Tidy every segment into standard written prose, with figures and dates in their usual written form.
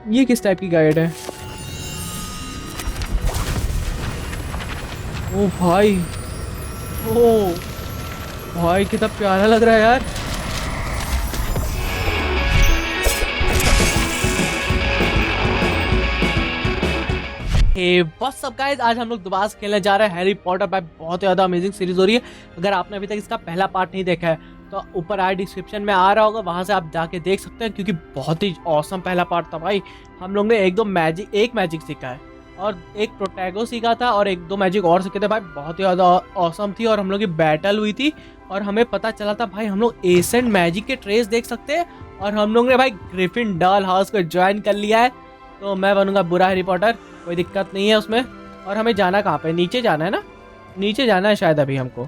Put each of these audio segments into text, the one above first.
ये किस टाइप की गाइड है? ओ भाई, ओ भाई कितना प्यारा लग रहा है यार। व्हाट्स अप गाइस, आज हम लोग दोबारा से खेलने जा रहे हैं हैरी पॉटर। भाई बहुत ज़्यादा अमेजिंग सीरीज हो रही है। अगर आपने अभी तक इसका पहला पार्ट नहीं देखा है तो ऊपर आई डिस्क्रिप्शन में आ रहा होगा, वहां से आप जाके देख सकते हैं, क्योंकि बहुत ही औसम पहला पार्ट था भाई। हम लोग ने एक मैजिक सीखा है और एक प्रोटैगो सीखा था और एक दो मैजिक और सीखे थे भाई। बहुत ही ज़्यादा औसम थी और हम लोग की बैटल हुई थी और हमें पता चला था भाई हम लोग एसेंट मैजिक के ट्रेस देख सकते हैं। और हम लोग ने भाई ग्रिफिंडॉर हाउस को ज्वाइन कर लिया है, तो मैं बनूंगा बुरा हैरी पॉटर, कोई दिक्कत नहीं है उसमें। और हमें जाना कहाँ पे? नीचे जाना है ना, नीचे जाना है शायद अभी हमको।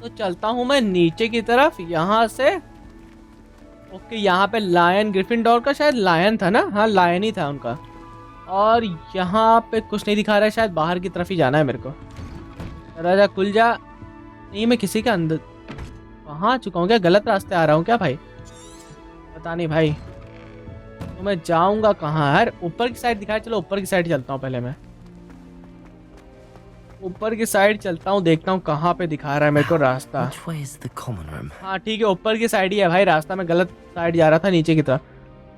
तो चलता हूँ मैं नीचे की तरफ यहाँ से। ओके, यहाँ पे लायन, ग्रिफिंडोर का शायद लायन था ना, हाँ लायन ही था उनका। और यहाँ पे कुछ नहीं दिखा रहा है, शायद बाहर की तरफ ही जाना है मेरे को। दरवाजा खुल जा। नहीं, मैं किसी के अंदर कहाँ आ चुका हूँ? क्या गलत रास्ते आ रहा हूँ क्या भाई? पता नहीं भाई, तो मैं जाऊंगा कहाँ यार? ऊपर की साइड दिखाया, चलो ऊपर की साइड चलता हूँ। पहले मैं ऊपर की साइड चलता हूँ, देखता हूँ कहाँ पे दिखा रहा है मेरे को रास्ता। हाँ ठीक है, ऊपर की साइड ही है भाई रास्ता। मैं गलत साइड जा रहा था, नीचे की तरफ।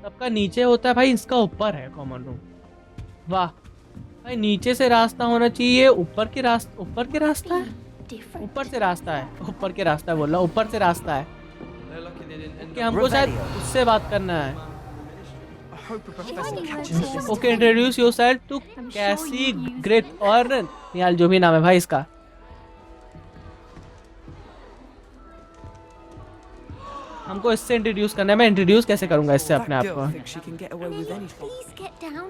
सबका नीचे होता है भाई, इसका ऊपर है कॉमन रूम। वाह भाई, नीचे से रास्ता होना चाहिए, ऊपर के रास्ता है, ऊपर से रास्ता है, ऊपर के रास्ता बोल रहा हूँ, ऊपर से रास्ता है। ओके, हमको शायद उससे बात करना है। ओके, इंट्रोड्यूस योरसेल्फ टू कैसी ग्रेट, और यार जो भी नाम है भाई इसका। हमको इससे इंट्रोड्यूस करना है। मैं इंट्रोड्यूस कैसे करूंगा इससे अपने आप को?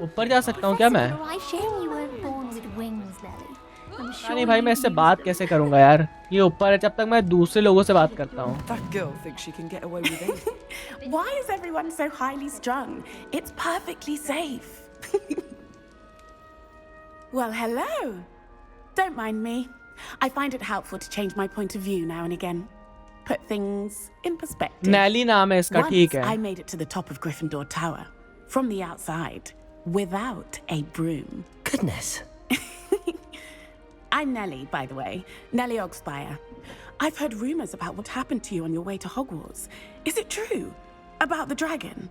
ऊपर जा सकता हूँ क्या मैं? नहीं भाई, मैं इससे बात कैसे करूंगा यार? ये ऊपर है, जब तक मैं दूसरे लोगों से बात करता हूँ। Why is everyone so highly strung? It's perfectly safe. Well, hello. Don't mind me. I find it helpful to change my point of view now and again. Put things in perspective. Nelly नाम है इसका, ठीक है। Once I made it to the top of Gryffindor Tower from the outside without a broom. Goodness. I'm Nellie, by the way. Nellie Ogspire. I've heard rumors about what happened to you on your way to Hogwarts. Is it true? About the dragon?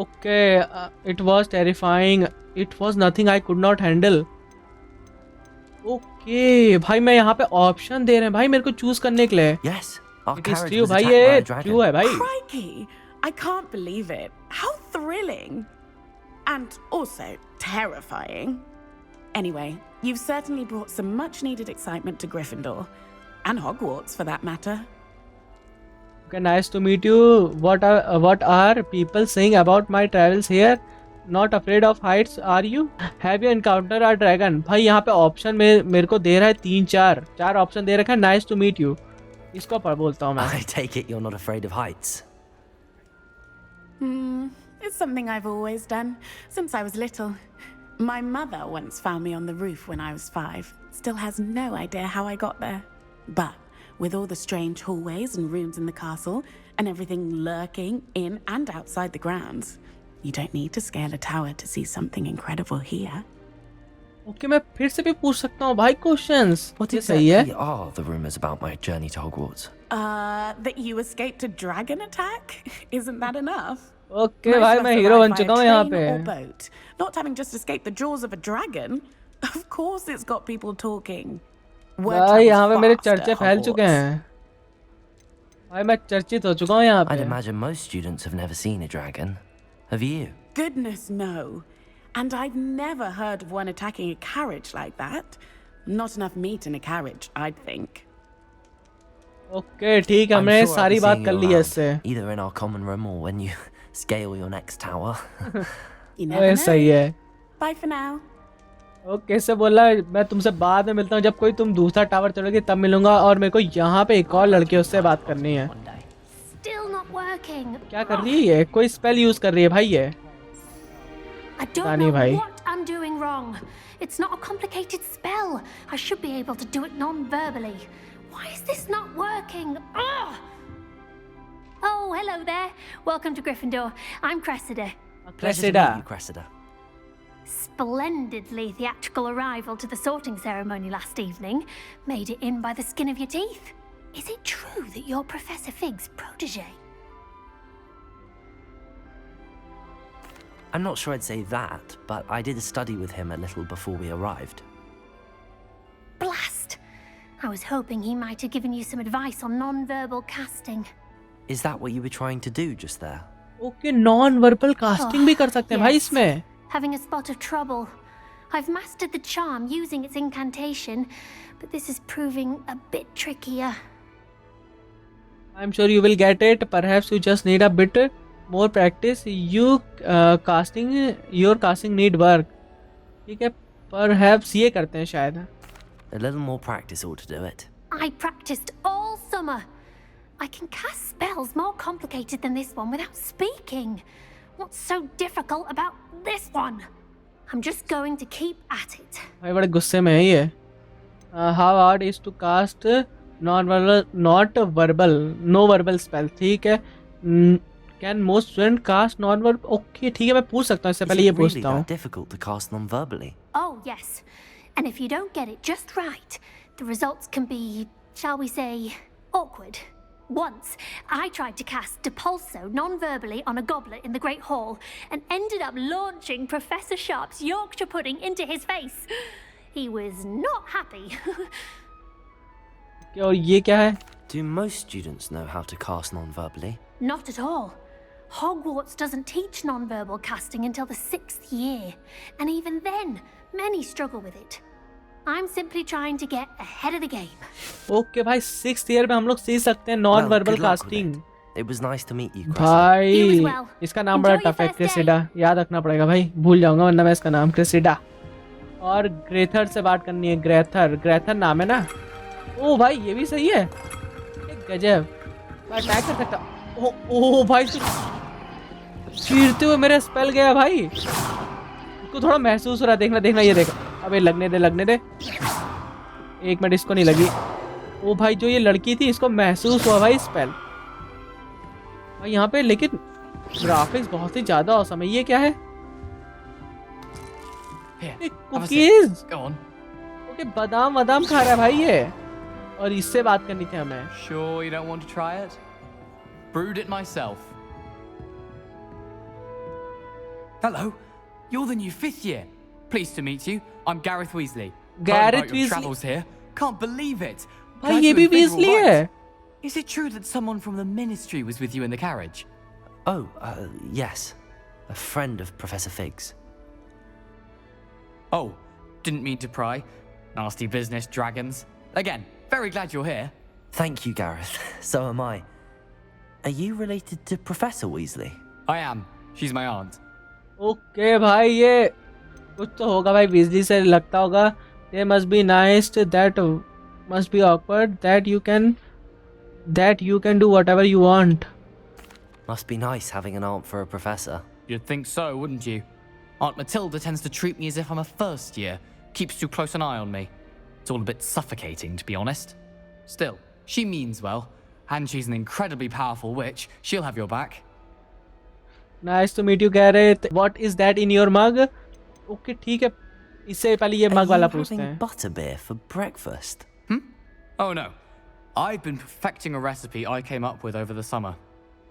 Okay, it was terrifying. It was nothing I could not handle. Okay, भाई मैं यहाँ पे option दे रहे हैं भाई मेरे को choose करने के लिए। Yes, our It is carriage true was भाई, attacked by ये a dragon. true है भाई। Crikey! I can't believe it. How thrilling. And also terrifying. Anyway, you've certainly brought some much-needed excitement to Gryffindor. And Hogwarts, for that matter. Okay, nice to meet you. What are people saying about my travels here? Not afraid of heights, are you? Have you encountered a dragon? भाई यहाँ पे option में मेरे को दे रहा है चार option दे रखा है। Nice to meet you. इसको पर बोलता हूँ मैं। I take it you're not afraid of heights. It's something I've always done, since I was little. My mother once found me on the roof when I was 5. Still has no idea how I got there. But with all the strange hallways and rooms in the castle, and everything lurking in and outside the grounds, you don't need to scale a tower to see something incredible here. Okay, मैं फिर से भी पूछ सकता हूँ भाई questions. What exactly are the rumors about my journey to Hogwarts? That you escaped a dragon attack? Isn't that enough? Okay, भाई मैं हीरो बन चुका हूँ यहाँ पे। Or boat. Not having just escaped the jaws of a dragon. Of course it's got people talking. भाई यहाँ पे मेरे चर्चे फैल चुके हैं। भाई मैं चर्चित हो चुका हूँ यहाँ पे। I'd imagine most students have never seen a dragon. Have you? Goodness no. And I've never heard of one attacking a carriage like that. Not enough meat in a carriage, I'd think. Okay, ठीक है, हमने सारी बात कर ली है इससे। Either in our common room or when you scale your next tower. You never know. सही है। Bye for now. ओके, से बोला मैं तुमसे बाद में मिलता हूँ, जब कोई तुम दूसरा टावर चढ़ोगे तब मिलूंगा। और मेरे को यहाँ पे एक और लड़की उससे बात करनी है। क्या कर रही है? कोई स्पेल यूज कर रही है भाई ये। नहीं भाई। I'm doing wrong. It's not a complicated spell. I should be able to do it non-verbally. Why is this not working? Oh, hello there. Welcome to Gryffindor. I'm Cressida. Pleasure to meet you, Cressida. Splendidly theatrical arrival to the sorting ceremony last evening. Made it in by the skin of your teeth. Is it true that you're Professor Fig's protege? I'm not sure I'd say that, but I did study with him a little before we arrived. Blast! I was hoping he might have given you some advice on non-verbal casting. Is that what you were trying to do just there? Okay, non-verbal casting भी कर सकते हैं भाई इसमें. Having a spot of trouble. I've mastered the charm using its incantation, but this is proving a bit trickier. I'm sure you will get it. Perhaps you just need a bit more practice. Your casting need work. ठीक है, perhaps ये करते हैं शायद. A little more practice ought to do it. I practiced all summer. I can cast spells more complicated than this one without speaking. What's so difficult about this one? I'm just going to keep at it. भाई बड़े गुस्से में है ये. How hard is to cast no verbal spell? ठीक है. Can most students cast non-verbal? Okay, ठीक है, मैं पूछ सकता हूँ. इससे पहले ये पूछता हूँ. Is it really that difficult to cast non-verbally? Oh yes, and if you don't get it just right, the results can be, shall we say, awkward. Once, I tried to cast Depulso non-verbally on a goblet in the Great Hall and ended up launching Professor Sharp's Yorkshire pudding into his face. He was not happy. और ये क्या है? Do most students know how to cast non-verbally? Not at all. Hogwarts doesn't teach non-verbal casting until the 6th year, and even then, many struggle with it. I'm simply trying to get ahead of the game. Okay भाई 6th year में हम लोग सीख सकते हैं non-verbal casting. It was nice to meet you, Cressida. भाई इसका नाम बड़ा टफ है, क्रेसिडा. याद रखना पड़ेगा भाई, भूल जाऊंगा वरना मैं इसका नाम क्रेसिडा. और ग्रेथर से बात करनी है. ग्रेथर नाम है ना. ओ भाई ये भी सही है. एक गजब. मैं अटैक कर सकता. ओ भाई चीरते हुए मेरा स्पेल गया भाई. इसको थोड़ा महसूस हो रहा है. देखना ये देखो. अबे लगने दे. एक मिनट, इसको नहीं लगी. ओ भाई जो ये लड़की थी इसको महसूस हुआ भाई स्पेल. भाई यहाँ पे लेकिन ग्राफिक्स बहुत ही ज्यादा औसम है. ये क्या है? कुकीज. ओके, बादाम खा रहा है भाई ये. और इससे बात करनी थी हमें. Sure you don't want to try it? Brewed it myself. Hello, you're the new 5th year. Pleased to meet you. I'm Gareth Weasley. Gareth Heard about your Weasley. travels here. Can't believe it. भाई Glad ये you भी and Fig were Weasley right. है. Is it true that someone from the Ministry was with you in the carriage? Oh, yes. A friend of Professor Fig's. Oh, didn't mean to pry. Nasty business, dragons. Again, very glad you're here. Thank you, Gareth. So am I. Are you related to Professor Weasley? I am. She's my aunt. Okay भाई ये कुछ तो होगा भाई. Weasley से लगता होगा. They must be nice, that must be awkward, that you can do whatever you want. Must be nice having an aunt for a professor. You'd think so, wouldn't you? Aunt Matilda tends to treat me as if I'm a first year. Keeps too close an eye on me. It's all a bit suffocating, to be honest. Still, she means well. And she's an incredibly powerful witch. She'll have your back. Nice to meet you, Gareth. What is that in your mug? Okay, ठीक है. इससे पहले ये मग वाला पूछते हैं. Butterbeer for breakfast? Oh no. I've been perfecting a recipe I came up with over the summer.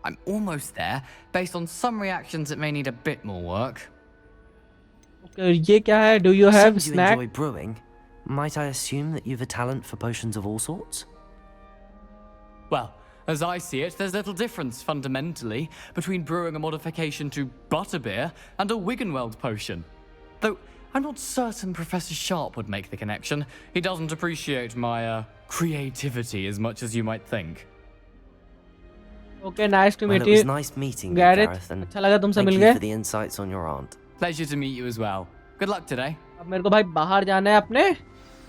I'm almost there, based on some reactions that may need a bit more work. Okay, ये क्या है? Do you have Since snack? you enjoy brewing, might I assume that you've a talent for potions of all sorts? Well, as I see it, there's little difference fundamentally between brewing a modification to butterbeer and a Wiggenweld potion. Though I'm not certain Professor Sharp would make the connection. He doesn't appreciate my creativity as much as you might think. Okay, nice to meet Well, you. it was nice meeting you, Gareth. Gareth, and अच्छा लगा तुमसे thank mill you गए. for the insights on your aunt. Pleasure to meet you as well. Good luck today. अब मेरे को भाई बाहर जाना है अपने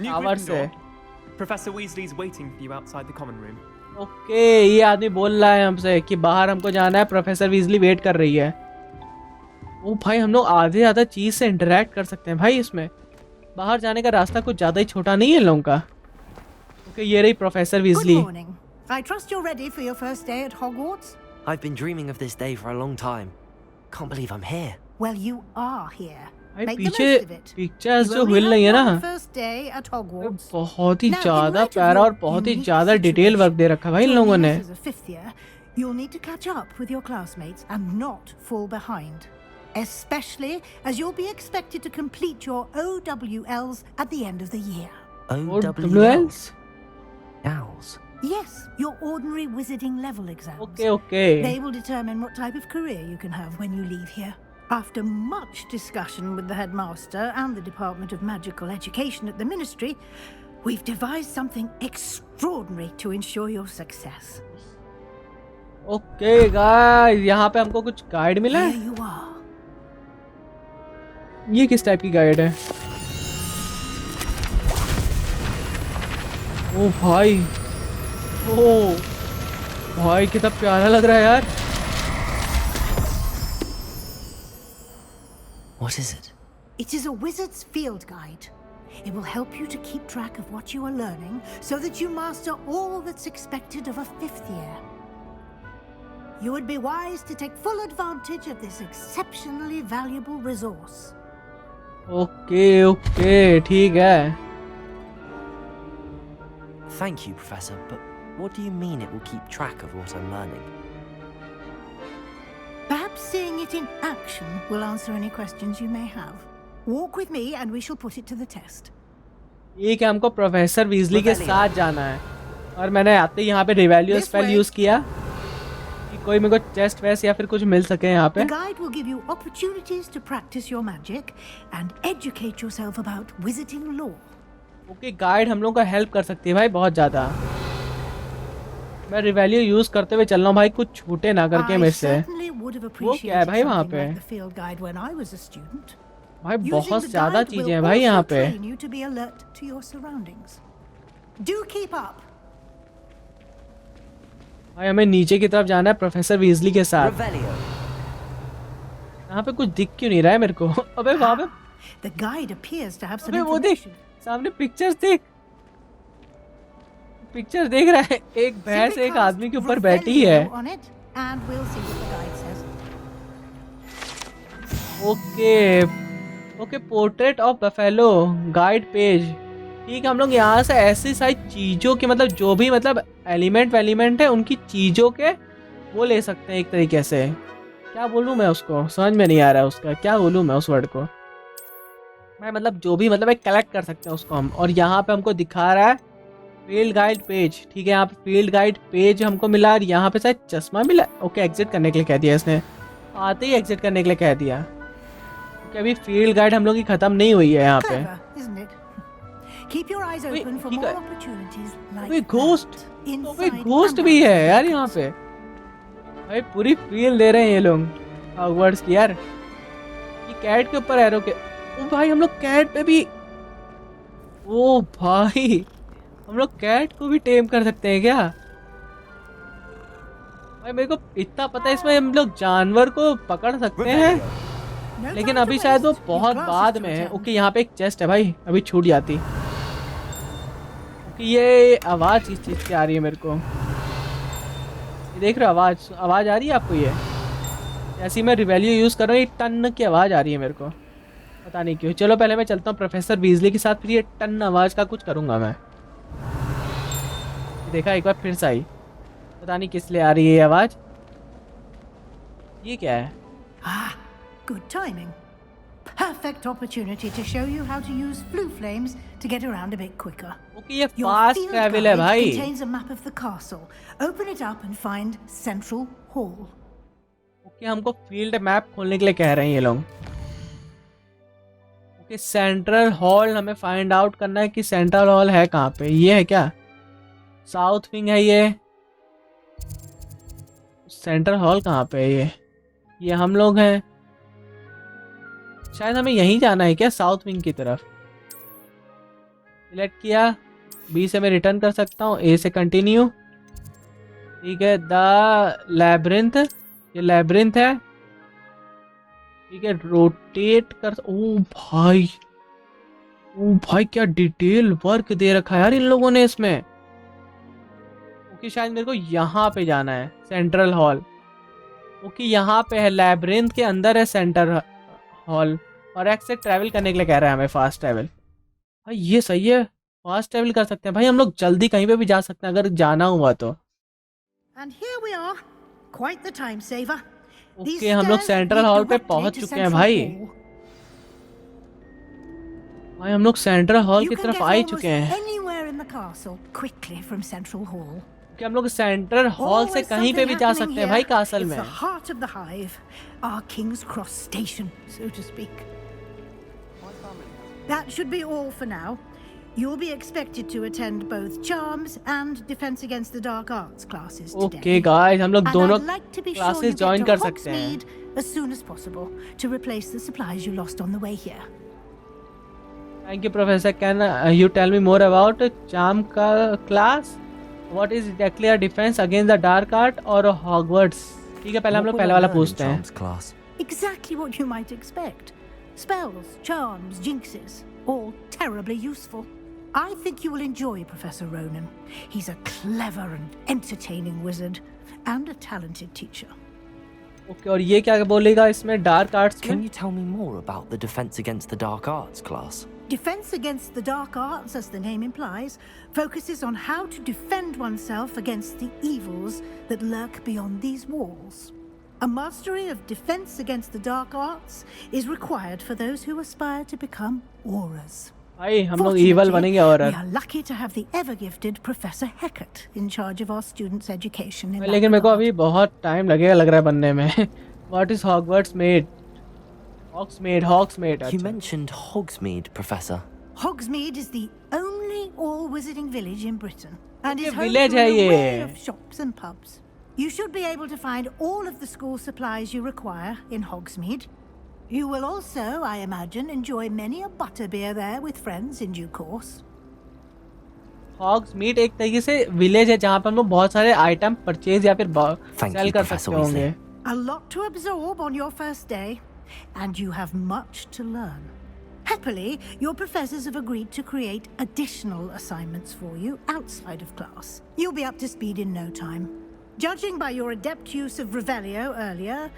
New टावर से. Gryffindor. Professor Weasley's waiting for you outside the common room. Okay, ये आदमी बोल रहा है हमसे कि बाहर हमको जाना है. प्रोफेसर वीजली वेट कर रही है. ओ भाई हम लोग आधे ज़्यादा चीज़ से इंटरेक्ट कर सकते हैं भाई इसमें. बाहर जाने का रास्ता कुछ ज़्यादा ही छोटा नहीं है इन लोगों का. ओके, ये रही professor Weasley. Good morning. I trust you're ready for your first day at Hogwarts. I've been dreaming of this day for a long time. Can't believe I'm here. Well, you are here. भाई Make the पीछे most of it. Pictures You जो only hill have रही है ना, one first day at Hogwarts. बहुत ही Now, in ज्यादा light of प्यारा your और बहुत ही unique ज्यादा डिटेल वर्क दे रखा है भाई इन लोगों joining ने। us as a fifth year, you'll need to catch up with your classmates and not fall behind. Especially as you'll be expected to complete your OWLs at the end of the year. OWLs? Owls. Yes, your ordinary wizarding level exams. Okay okay. They will determine what type of career you can have when you leave here. After much discussion with the headmaster and the Department of Magical Education at the Ministry, we've devised something extraordinary to ensure your success. Okay guys, यहाँ पे हमको कुछ guide मिला है। Here you are. ये किस type की guide है? ओ भाई, ओ भाई कितना प्यारा लग रहा है यार। What is it? It is a wizard's field guide. It will help you to keep track of what you are learning so that you master all that's expected of a fifth year. You would be wise to take full advantage of this exceptionally valuable resource. Okay okay ठीक है। Thank you, Professor, but what do you mean it will keep track of what I'm learning? Perhaps seeing it in action will answer any questions you may have. Walk with me and we shall put it to the test. ठीक है, हमको professor Weasley के Revelio. साथ जाना है और मैंने आते ही यहाँ पे रिवेलियो This स्पेल way. यूज किया कि कोई मेरे को चेस्ट वेस्ट या फिर कुछ मिल सके यहाँ पे। The guide will give you opportunities to practice your magic and educate yourself about wizarding lore. Okay guide हम लोग का हेल्प कर सकती है भाई बहुत ज्यादा। मैं रिवेलियो यूज करते हुए चल रहा हूँ भाई, कुछ छूटे ना करके I मेरे से। certainly would have वो क्या है appreciated भाई वहाँ something पे? like the field guide when I was a student. भाई Using बहुत the ज्यादा guide चीजें will हैं भाई also यहाँ पे। train you to be alert to your surroundings. Do keep up. भाई हमें नीचे की तरफ जाना है प्रोफेसर वीजली के साथ। Revelio. यहाँ पे कुछ दिख क्यों नहीं रहा है मेरे को? अबे वहाँ पे, The guide appears to have some अबे वो देख information. सामने पिक्चर्स देख, पिक्चर देख रहा है, एक भैंस Simply एक cast आदमी के ऊपर बैठी है। Revelio on it, and we'll see what the guide says. Okay okay, portrait of buffalo guide page. ठीक है, हम लोग यहाँ से ऐसी सारी चीज़ों के मतलब जो भी मतलब एलिमेंट है उनकी चीज़ों के वो ले सकते हैं एक तरीके से। क्या बोलूँ मैं उसको, समझ में नहीं आ रहा है उसका क्या बोलूँ मैं उस वर्ड को। मैं मतलब जो भी मतलब एक कलेक्ट कर सकते हैं उसको हम। और यहाँ पे हमको दिखा रहा है फील्ड गाइड पेज। ठीक है, यहाँ पे फील्ड गाइड पेज हमको मिला और यहाँ पे शायद चश्मा मिला। ओके, एग्जिट करने के लिए कह दिया इसने, आते ही एग्जिट करने के लिए कह दिया। कि अभी फील्ड गाइड हम लोग की खत्म नहीं हुई है यहाँ पे। Clever, isn't it? Keep your eyes Wait, open for ठीक more है। opportunities like अबे घोस्ट, that. अबे Inside घोस्ट and भी है outside यार the यहाँ castle. पे। भाई पूरी फील दे रहे हैं ये लोग हॉगवर्ट्स की यार। ये कैट के ऊपर एरो के, ओ भाई हम लोग कैट पे भी, ओ भाई हम लोग कैट को भी टेम कर सकते हैं क्या? भाई मेरे को इतना पता है इसमें हम लोग जानवर को पकड़ सकते हैं, No लेकिन time to अभी शायद वो waste. You've बहुत classes बाद to में है। attend. ओके, यहाँ पे एक चेस्ट है भाई, अभी छूट जाती। ओके, ये आवाज़ किस चीज़ की आ रही है मेरे को? ये देख रहे हो आवाज़ आ रही है आपको? ये जैसे ही मैं रिवेलियो यूज़ कर रहा हूँ ये टन की आवाज़ आ रही है मेरे को, पता नहीं क्यों। चलो पहले मैं चलता हूँ प्रोफेसर वीजली के साथ, फिर ये टन आवाज़ का कुछ करूँगा मैं। देखा एक बार फिर से आई, पता नहीं किस लिए आ रही है ये आवाज़। ये क्या है? Ah, good timing. Perfect opportunity to show you how to use flue flames to get around a bit quicker. Okay, ये Your फास्ट field ट्रैवल है guide भाई। contains a map of the castle. Open it up and find Central Hall. Okay, हमको field map खोलने के लिए कह रहे हैं ये लोग। ओके, सेंट्रल हॉल हमें फाइंड आउट करना है कि सेंट्रल हॉल है कहाँ पे। ये है क्या? साउथ विंग है ये। सेंट्रल हॉल कहाँ पे है ये हम लोग हैं। शायद हमें यहीं जाना है क्या, साउथ विंग की तरफ। सिलेक्ट किया, बी से मैं रिटर्न कर सकता हूँ, ए से कंटिन्यू। ठीक है, द लैब्रिंथ, ये लैब्रिंथ है। ठीक है, रोटेट कर। ओ भाई क्या डिटेल वर्क दे रखा है यार इन लोगों ने इसमें। ओके, शायद मेरे को यहाँ पे जाना है, सेंट्रल हॉल। ओके, यहाँ पे है लैब्रिंथ के अंदर है सेंटर हॉल, और एक्स से ट्रैवल करने के लिए कह रहा है हमें, फास्ट ट्रैवल। भाई ये सही है, फास्ट ट्रैवल कर सकते हैं भाई हम लोग, जल्दी कहीं पे भी जा सकते हैं अगर जाना हुआ तो। And here we are. Quite the time saver. Okay, हम लोग सेंट्रल हॉल पे पहुंच चुके हैं भाई। भाई हम लोग सेंट्रल हॉल की तरफ आ ही चुके हैं। Anywhere in the castle quickly from Central Hall. कि हम लोग सेंट्रल हॉल से कहीं पे भी जा सकते हैं भाई कासल में। It's the heart of the hive, our King's Cross station, so to speak. That should be all for now. You'll be expected to attend both Charms and Defense Against the Dark Arts classes today. Okay, guys, हम लोग दोनों And I'd like to be classes sure you join get कर to सकते हैं। Hogsmeade as soon as possible to replace the supplies you lost on the way here. Thank you, Professor. Can you tell me more about Charm का class? What is exactly a defense against the dark art or Hogwarts? ठीक है, पहले हम लोग पहले वाला पूछते हैं। Class? Exactly what you might expect. Spells, charms, jinxes, all terribly useful. I think you will enjoy Professor Ronan. He's a clever and entertaining wizard and a talented teacher. Okay, और ये क्या बोलेगा इसमें डार्क आर्ट्स Can में? you tell me more about the Defense Against the Dark Arts class? Defense Against the Dark Arts, as the name implies, focuses on how to defend oneself against the evils that lurk beyond these walls. A mastery of Defense Against the Dark Arts is required for those who aspire to become auras. भाई हम लोग evil बनेंगे और we are lucky to have the ever-gifted Professor Hecat in charge of our students' education. In लेकिन मेरे को अभी बहुत टाइम लगेगा लग रहा है बनने में। What is Hogwarts made? Hogsmeade. You mentioned Hogsmeade, Professor. Hogsmeade is the only all-wizarding village in Britain, and is home village to an है ये। array of shops and pubs. You should be able to find all of the school supplies you require in Hogsmeade. You will also, I imagine, enjoy many a butterbeer there with friends in due course. Hogsmeade एक तरीके से village है जहाँ पर हम लोग बहुत सारे आइटम परचेज या फिर सेल कर सकते होंगे। A lot to absorb on your first day, and you have much to learn. Happily, your professors have agreed to create additional assignments for you outside of class. You'll be up to speed in no time. Judging by your adept use of Revelio earlier,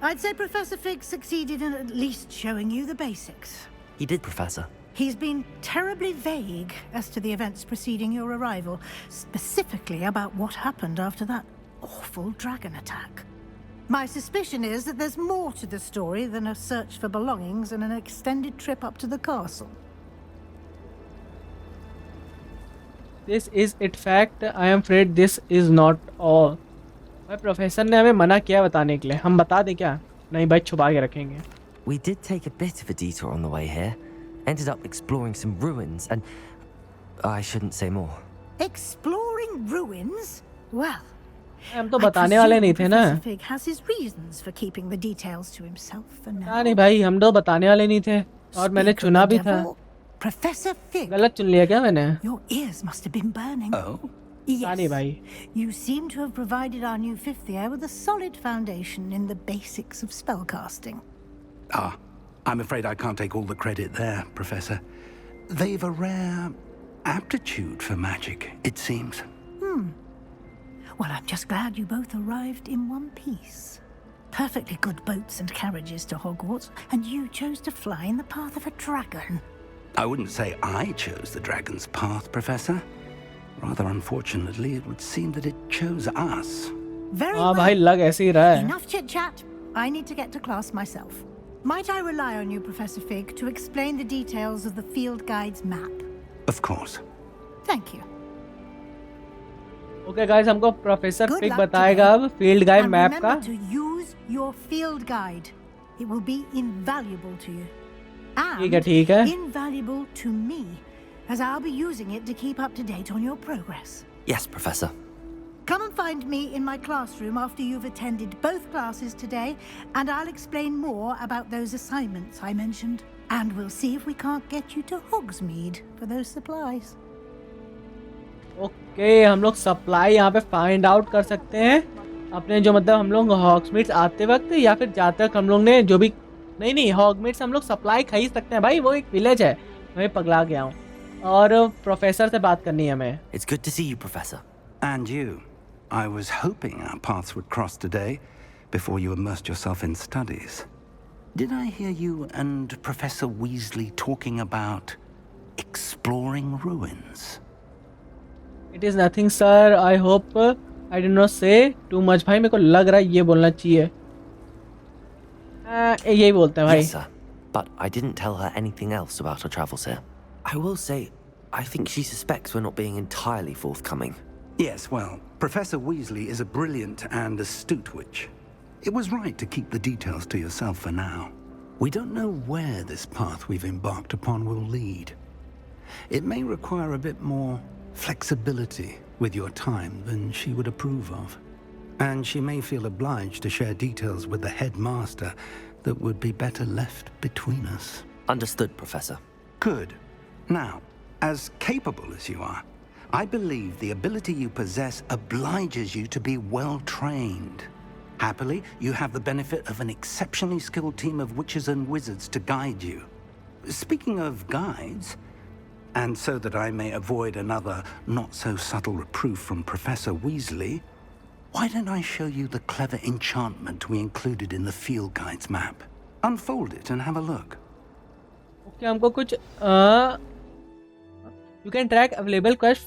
I'd say Professor Fig succeeded in at least showing you the basics. He did, Professor. He's been terribly vague as to the events preceding your arrival, specifically about what happened after that awful dragon attack. My suspicion is that there's more to the story than a search for belongings and an extended trip up to the castle. This is it fact. I am afraid this is not all. भाई professor ने हमें मना किया बताने के लिए, हम बता दें क्या? नहीं भाई, छुपा के रखेंगे। We did take a bit of a detour on the way here. Ended up exploring some ruins and I shouldn't say more. Exploring ruins? Well, हम तो बताने वाले नहीं थे ना। Professor Fig has his reasons for keeping the details to himself for now. नहीं भाई, हम तो बताने वाले नहीं थे और मैंने चुना भी था। Professor Fig. गलत चुन लिया क्या मैंने? Your ears must have been burning. Oh? Yes. भाई। You seem to have provided our new fifth year with a solid foundation in the basics of spellcasting. Ah, I'm afraid I can't take all the credit there, Professor. They've a rare aptitude for magic, it seems. Well, I'm just glad you both arrived in one piece. Perfectly good boats and carriages to Hogwarts, and you chose to fly in the path of a dragon. I wouldn't say I chose the dragon's path, Professor. Rather unfortunately, it would seem that it chose us. Very हाँ well. भाई, लग ऐसे ही रहा है। Enough chit-chat. I need to get to class myself. Might I rely on you, Professor Fig, to explain the details of the field guide's map? Of course. Thank you. Okay guys, हमको professor Good fig luck बताएगा today. अब field guide And map का। remember to use your field guide. It will be invaluable to you. And ठीक है। invaluable to me, as I'll be using it to keep up to date on your progress. Yes, Professor. Come and find me in my classroom after you've attended both classes today, and I'll explain more about those assignments I mentioned. And we'll see if we can't get you to Hogsmeade for those supplies. Okay, हम लोग supply यहाँ पे find out कर सकते हैं अपने, जो मतलब हम लोग हॉग्समीड आते वक्त या फिर जाते वक्त हम लोग ने जो भी नहीं हॉग्समीड से हम लोग सप्लाई खरीद सकते हैं भाई। वो एक विलेज है, मैं पगला गया हूँ। और प्रोफेसर से बात करनी है हमें। It's good to see you, Professor. And you. I was hoping our paths would cross today, before you immersed yourself in studies. Did I hear you and Professor Weasley talking about exploring ruins? It is nothing, sir. I hope I did not say too much. भाई मेरे को लग रहा है ये बोलना चाहिए। यही बोलते हैं भाई। Yes, sir. But I didn't tell her anything else about her travels here. I will say, I think she suspects we're not being entirely forthcoming. Yes, well, Professor Weasley is a brilliant and astute witch. It was right to keep the details to yourself for now. We don't know where this path we've embarked upon will lead. It may require a bit more flexibility with your time than she would approve of. And she may feel obliged to share details with the headmaster that would be better left between us. Understood, Professor. Good. Now, as capable as you are, I believe the ability you possess obliges you to be well trained. Happily, you have the benefit of an exceptionally skilled team of witches and wizards to guide you. Speaking of guides, and so that I may avoid another not-so-subtle reproof from Professor Weasley, why don't I show you the clever enchantment we included in the field guide's map? Unfold it and have a look. Okay, हमको कुछ You can track available quest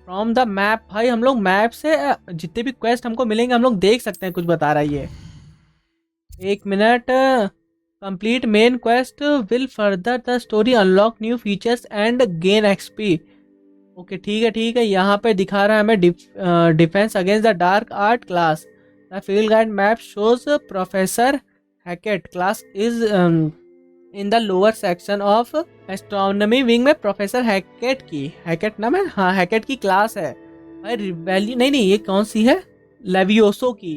from the map। भाई हम लोग map से जितने भी quest हमको मिलेंगे हम लोग देख सकते हैं। कुछ बता रहा है ये। एक minute. Complete main quest will further the story, unlock new features and gain XP. Okay ठीक है। यहाँ पे दिखा रहा है हमें defence against the dark art class. The field guide map shows professor हैकेट class is in the lower section of astronomy wing में professor हैकेट नाम है। हाँ, हैकेट की क्लास है भाई। रिवेल्यू नहीं, ये कौन सी है? लेवियोसो की।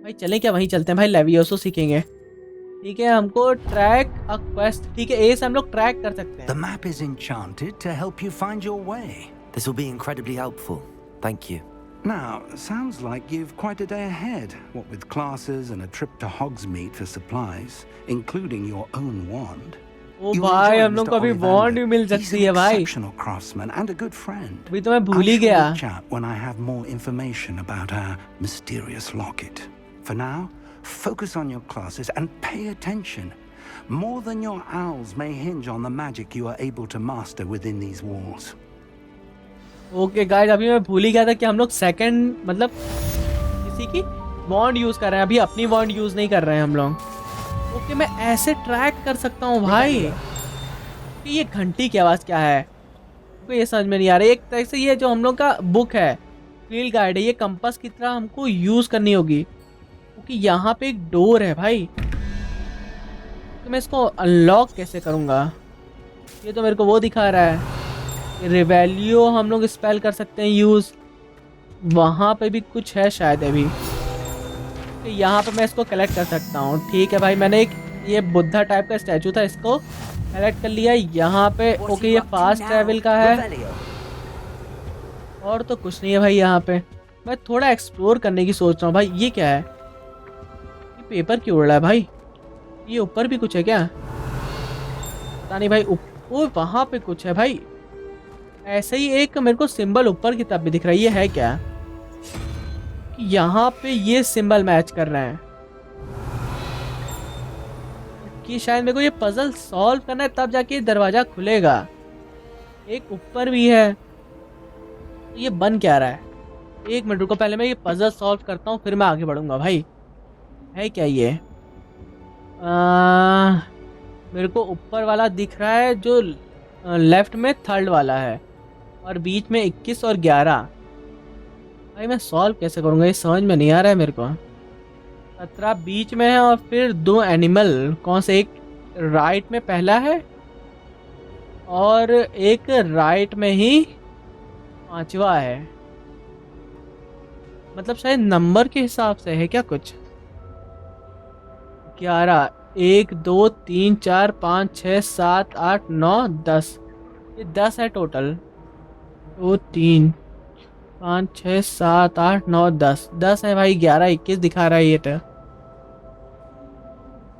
भाई चलें क्या वहीं चलते हैं भाई, लेवियोसो सीखेंगे। ठीक है, हमको ट्रैक अ क्वेस्ट। ठीक है, ए से हम लोग ट्रैक कर सकते हैं। The map is enchanted to help you find your way. This will be incredibly helpful. Thank you. Now, sounds like you've quite a day ahead, what with classes and a trip to Hogsmeade for supplies, including your own wand. ओ भाई हम लोग को अभी वॉन्ड भी मिल सकती है भाई। Exceptional craftsman and a good friend. अभी तो मैं भूल ही गया। I'll chat when I have more information about our mysterious locket. For now, focus on your classes and pay attention. More than your owls may hinge on the magic you are able to master within these walls. Okay guys, अभी मैं भूल ही गया था कि हम लोग second मतलब किसी की वॉन्ड यूज कर रहे हैं। अभी अपनी वॉन्ड यूज नहीं कर रहे हैं हम लोग। ओके, मैं ऐसे ट्रैक कर सकता हूँ भाई। ये घंटी की आवाज़ क्या है? तो ये समझ में नहीं आ रहा। एक तरह से ये जो हम लोग का बुक है, फील्ड गाइड है, ये कंपास की तरह हमको यूज करनी होगी। क्योंकि यहाँ पे एक डोर है भाई। तो मैं इसको अनलॉक कैसे करूँगा? ये तो मेरे को वो दिखा रहा है। रिवेलियो हम लोग स्पेल कर सकते हैं यूज़। वहाँ पे भी कुछ है शायद अभी। यहाँ पे मैं इसको कलेक्ट कर सकता हूँ। ठीक है भाई, मैंने एक ये बुद्धा टाइप का स्टैचू था, इसको कलेक्ट कर लिया। यहाँ पे ओके, ये फास्ट ट्रैवल का है और तो कुछ नहीं है भाई। यहाँ पे मैं थोड़ा एक्सप्लोर करने की सोच रहा हूँ भाई। ये क्या है? ये पेपर क्यों उड़ रहा है भाई? ये ऊपर भी कुछ है क्या? पता नहीं भाई। ओ वहाँ पे कुछ है भाई। ऐसे ही एक मेरे को सिंबल ऊपर की तरफ भी दिख रहा है। ये है क्या? यहाँ पे ये सिंबल मैच कर रहे हैं कि शायद मेरे को ये पजल सॉल्व करना है, तब जाके दरवाजा खुलेगा। एक ऊपर भी है। ये बन क्या रहा है? एक मिनट रुको, पहले मैं ये पजल सॉल्व करता हूँ फिर मैं आगे बढ़ूंगा भाई। है क्या ये? मेरे को ऊपर वाला दिख रहा है जो लेफ्ट में थर्ड वाला है और बीच में 21 और 11। भाई मैं सॉल्व कैसे करूँगा? ये समझ में नहीं आ रहा है मेरे को। 17 बीच में है और फिर 2 एनिमल। कौन से? एक राइट में पहला है और एक राइट में ही 5वां है। मतलब शायद नंबर के हिसाब से है क्या कुछ? 11, 1 2 3 4 5 6 7 8 9 10। ये 10 है टोटल। 2 3 5 6 7 8 9 10 है भाई। 11 21 दिखा रहा है ये तो।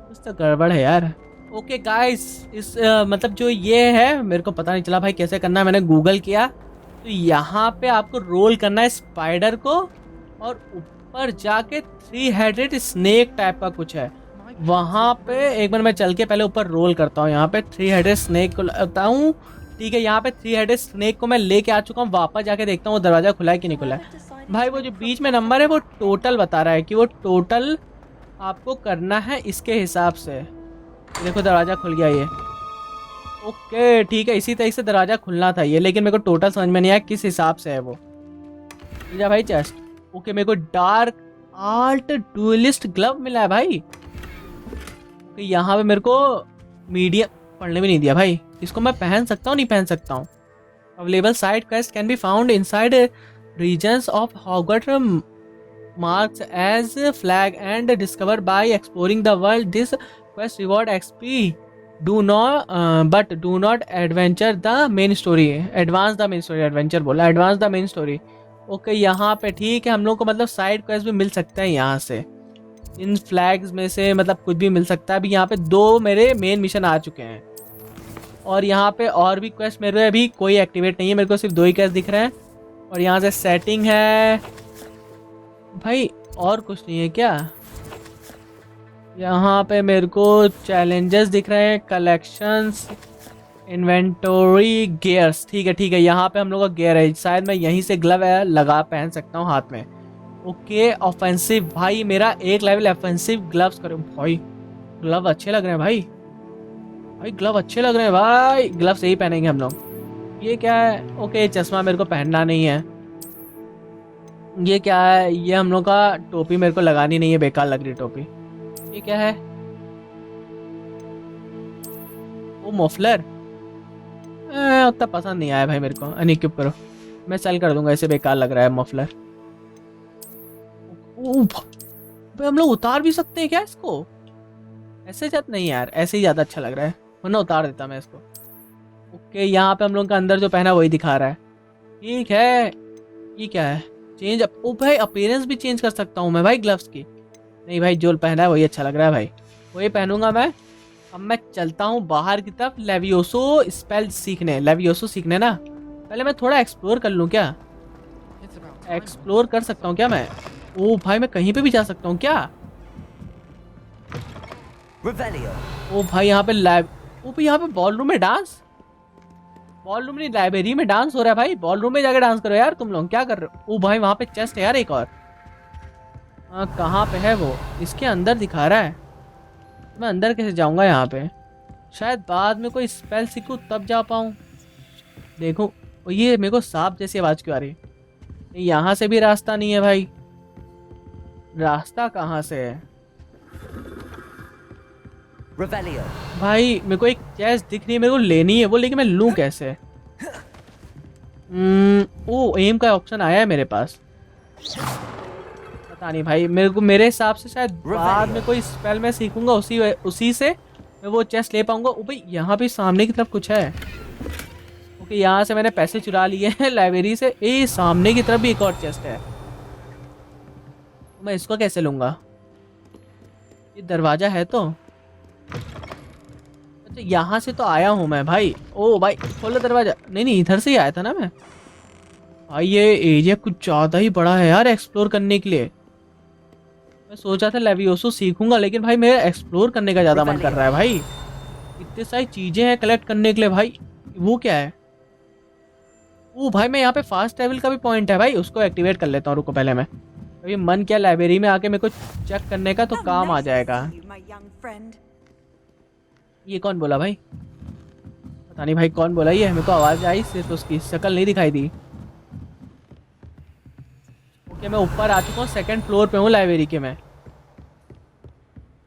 कुछ तो गड़बड़ है यार। ओके गाइस, इस मतलब जो ये है मेरे को पता नहीं चला भाई कैसे करना है। मैंने गूगल किया तो यहाँ पे आपको रोल करना है स्पाइडर को और ऊपर जाके 3 हेडेड स्नेक टाइप का कुछ है वहां पे। एक बार मैं चल के पहले ऊपर रोल करता हूँ। यहाँ पे 3 हेडेड स्नेक को लगता हूँ। ठीक है, यहाँ पे 3 हेडेड स्नेक को मैं लेके आ चुका हूँ। वापस जाके देखता हूँ दरवाजा खुला है कि नहीं खुला है। भाई वो जो बीच में नंबर है वो टोटल बता रहा है कि वो टोटल आपको करना है इसके हिसाब से। देखो दरवाजा खुल गया ये। ओके ठीक है, इसी तरीके से दरवाजा खुलना था ये, लेकिन मेरे को टोटल समझ में नहीं आया किस हिसाब से है वो। ठीक है भाई चेस्ट। ओके मेरे को डार्क आर्ट डुअलिस्ट ग्लव मिला है भाई। यहाँ पे मेरे को मीडियम पढ़ने भी नहीं दिया भाई। इसको मैं पहन सकता हूँ नहीं पहन सकता हूँ। Available side quest can be found inside regions of Hogwarts marks as flag and discover by exploring the world. This quest reward XP do not adventure the main story. Advance the main story, adventure बोला, advance the main story. Okay यहाँ पे ठीक है, हम लोग को मतलब side quest भी मिल सकते हैं यहाँ से। इन फ्लैग्स में से मतलब कुछ भी मिल सकता है। अभी यहाँ पे 2 मेरे मेन मिशन आ चुके हैं और यहाँ पे और भी क्वेस्ट मेरे अभी कोई एक्टिवेट नहीं है। मेरे को सिर्फ 2 ही क्वेस्ट दिख रहे हैं और यहाँ से सेटिंग है भाई, और कुछ नहीं है क्या? यहाँ पे मेरे को चैलेंजेस दिख रहे हैं, कलेक्शंस, इन्वेंटोरी, गियर्स। ठीक है यहाँ पे हम लोग का गियर है। शायद मैं यहीं से ग्लव लगा पहन सकता हूँ हाथ में। ओके ऑफेंसिव भाई, मेरा 1 लेवल ऑफेंसिव ग्लव्स करो भाई। ग्लव अच्छे लग रहे हैं भाई, ग्लव अच्छे लग रहे हैं भाई। ग्लव्स यही पहनेंगे हम लोग। ये क्या है? ओके चश्मा मेरे को पहनना नहीं है। ये क्या है? ये हम लोग का टोपी मेरे को लगानी नहीं है, बेकार लग रही टोपी। ये क्या है? वो मफलर उतना पसंद नहीं आया भाई मेरे को। अनइक्विप करो, मैं सेल कर दूंगा, ऐसे बेकार लग रहा है मफलर। भाई हम लोग उतार भी सकते हैं क्या इसको? ऐसे जात नहीं यार, ऐसे ही ज़्यादा अच्छा लग रहा है, वरना उतार देता मैं इसको। ओके यहाँ पे हम लोग का अंदर जो पहना वही दिखा रहा है। ठीक है, ये क्या है? चेंज ओ भाई, अपीयरेंस भी चेंज कर सकता हूँ मैं भाई ग्लव्स की। नहीं भाई जो पहना है वही अच्छा लग रहा है भाई, वही पहनूंगा मैं। अब मैं चलता हूँ बाहर की तरफ लेवियोसो स्पेल सीखने। लेवियोसो सीखने ना, पहले मैं थोड़ा एक्सप्लोर कर लूँ क्या? एक्सप्लोर कर सकता हूँ क्या मैं? ओ भाई मैं कहीं पे भी जा सकता हूँ क्या? ओ भाई यहाँ पे यहाँ पे बॉल रूम में डांस। बॉल रूम नहीं, लाइब्रेरी में डांस हो रहा है भाई। बॉल रूम में जाके डांस करो यार तुम लोग, क्या कर रहे हो? ओ भाई वहाँ पे चेस्ट है यार एक और। कहाँ पे है वो? इसके अंदर दिखा रहा है। मैं अंदर कैसे जाऊँगा यहाँ पे? शायद बाद में कोई स्पेल सीखूँ तब जा पाऊँ। देखो ये मेरे को सांप जैसी आवाज़ क्यों आ रही है? यहाँ से भी रास्ता नहीं है भाई। रास्ता कहाँ से है भाई? मेरे को एक चेस्ट दिख रही है, मेरे को लेनी है वो, लेकिन मैं लूँ कैसे? ओ एम का ऑप्शन आया है मेरे पास, पता नहीं भाई। मेरे हिसाब से शायद बाद में कोई स्पेल मैं सीखूंगा, उसी से मैं वो चेस्ट ले पाऊंगा। ओ भाई यहाँ पे सामने की तरफ कुछ है। ओके यहाँ से मैंने पैसे चुरा लिए हैं लाइब्रेरी से। ए सामने की तरफ भी एक और चेस्ट है, मैं इसको कैसे लूँगा? ये दरवाजा है तो अच्छा, यहाँ से तो आया हूँ मैं भाई। ओ भाई खोलो दरवाजा। नहीं इधर से ही आया था ना मैं भाई। ये एरिया कुछ ज़्यादा ही बड़ा है यार एक्सप्लोर करने के लिए। मैं सोचा था लेवियोसो सीखूंगा, लेकिन भाई मेरा एक्सप्लोर करने का ज़्यादा मन कर रहा है भाई। इतनी सारी चीज़ें हैं कलेक्ट करने के लिए भाई। वो क्या है? ओ भाई मैं यहाँ पे फास्ट ट्रैवल का भी पॉइंट है भाई, उसको एक्टिवेट कर लेता हूँ। रुको पहले मैं अभी मन किया लाइब्रेरी में आके मेरे को चेक करने का, तो काम आ जाएगा। ये कौन बोला भाई? पता नहीं भाई कौन बोला ये, मेरे को आवाज़ आई सिर्फ, उसकी शक्ल नहीं दिखाई दी। ओके मैं ऊपर आ चुका हूँ, 2nd फ्लोर पे हूँ लाइब्रेरी के मैं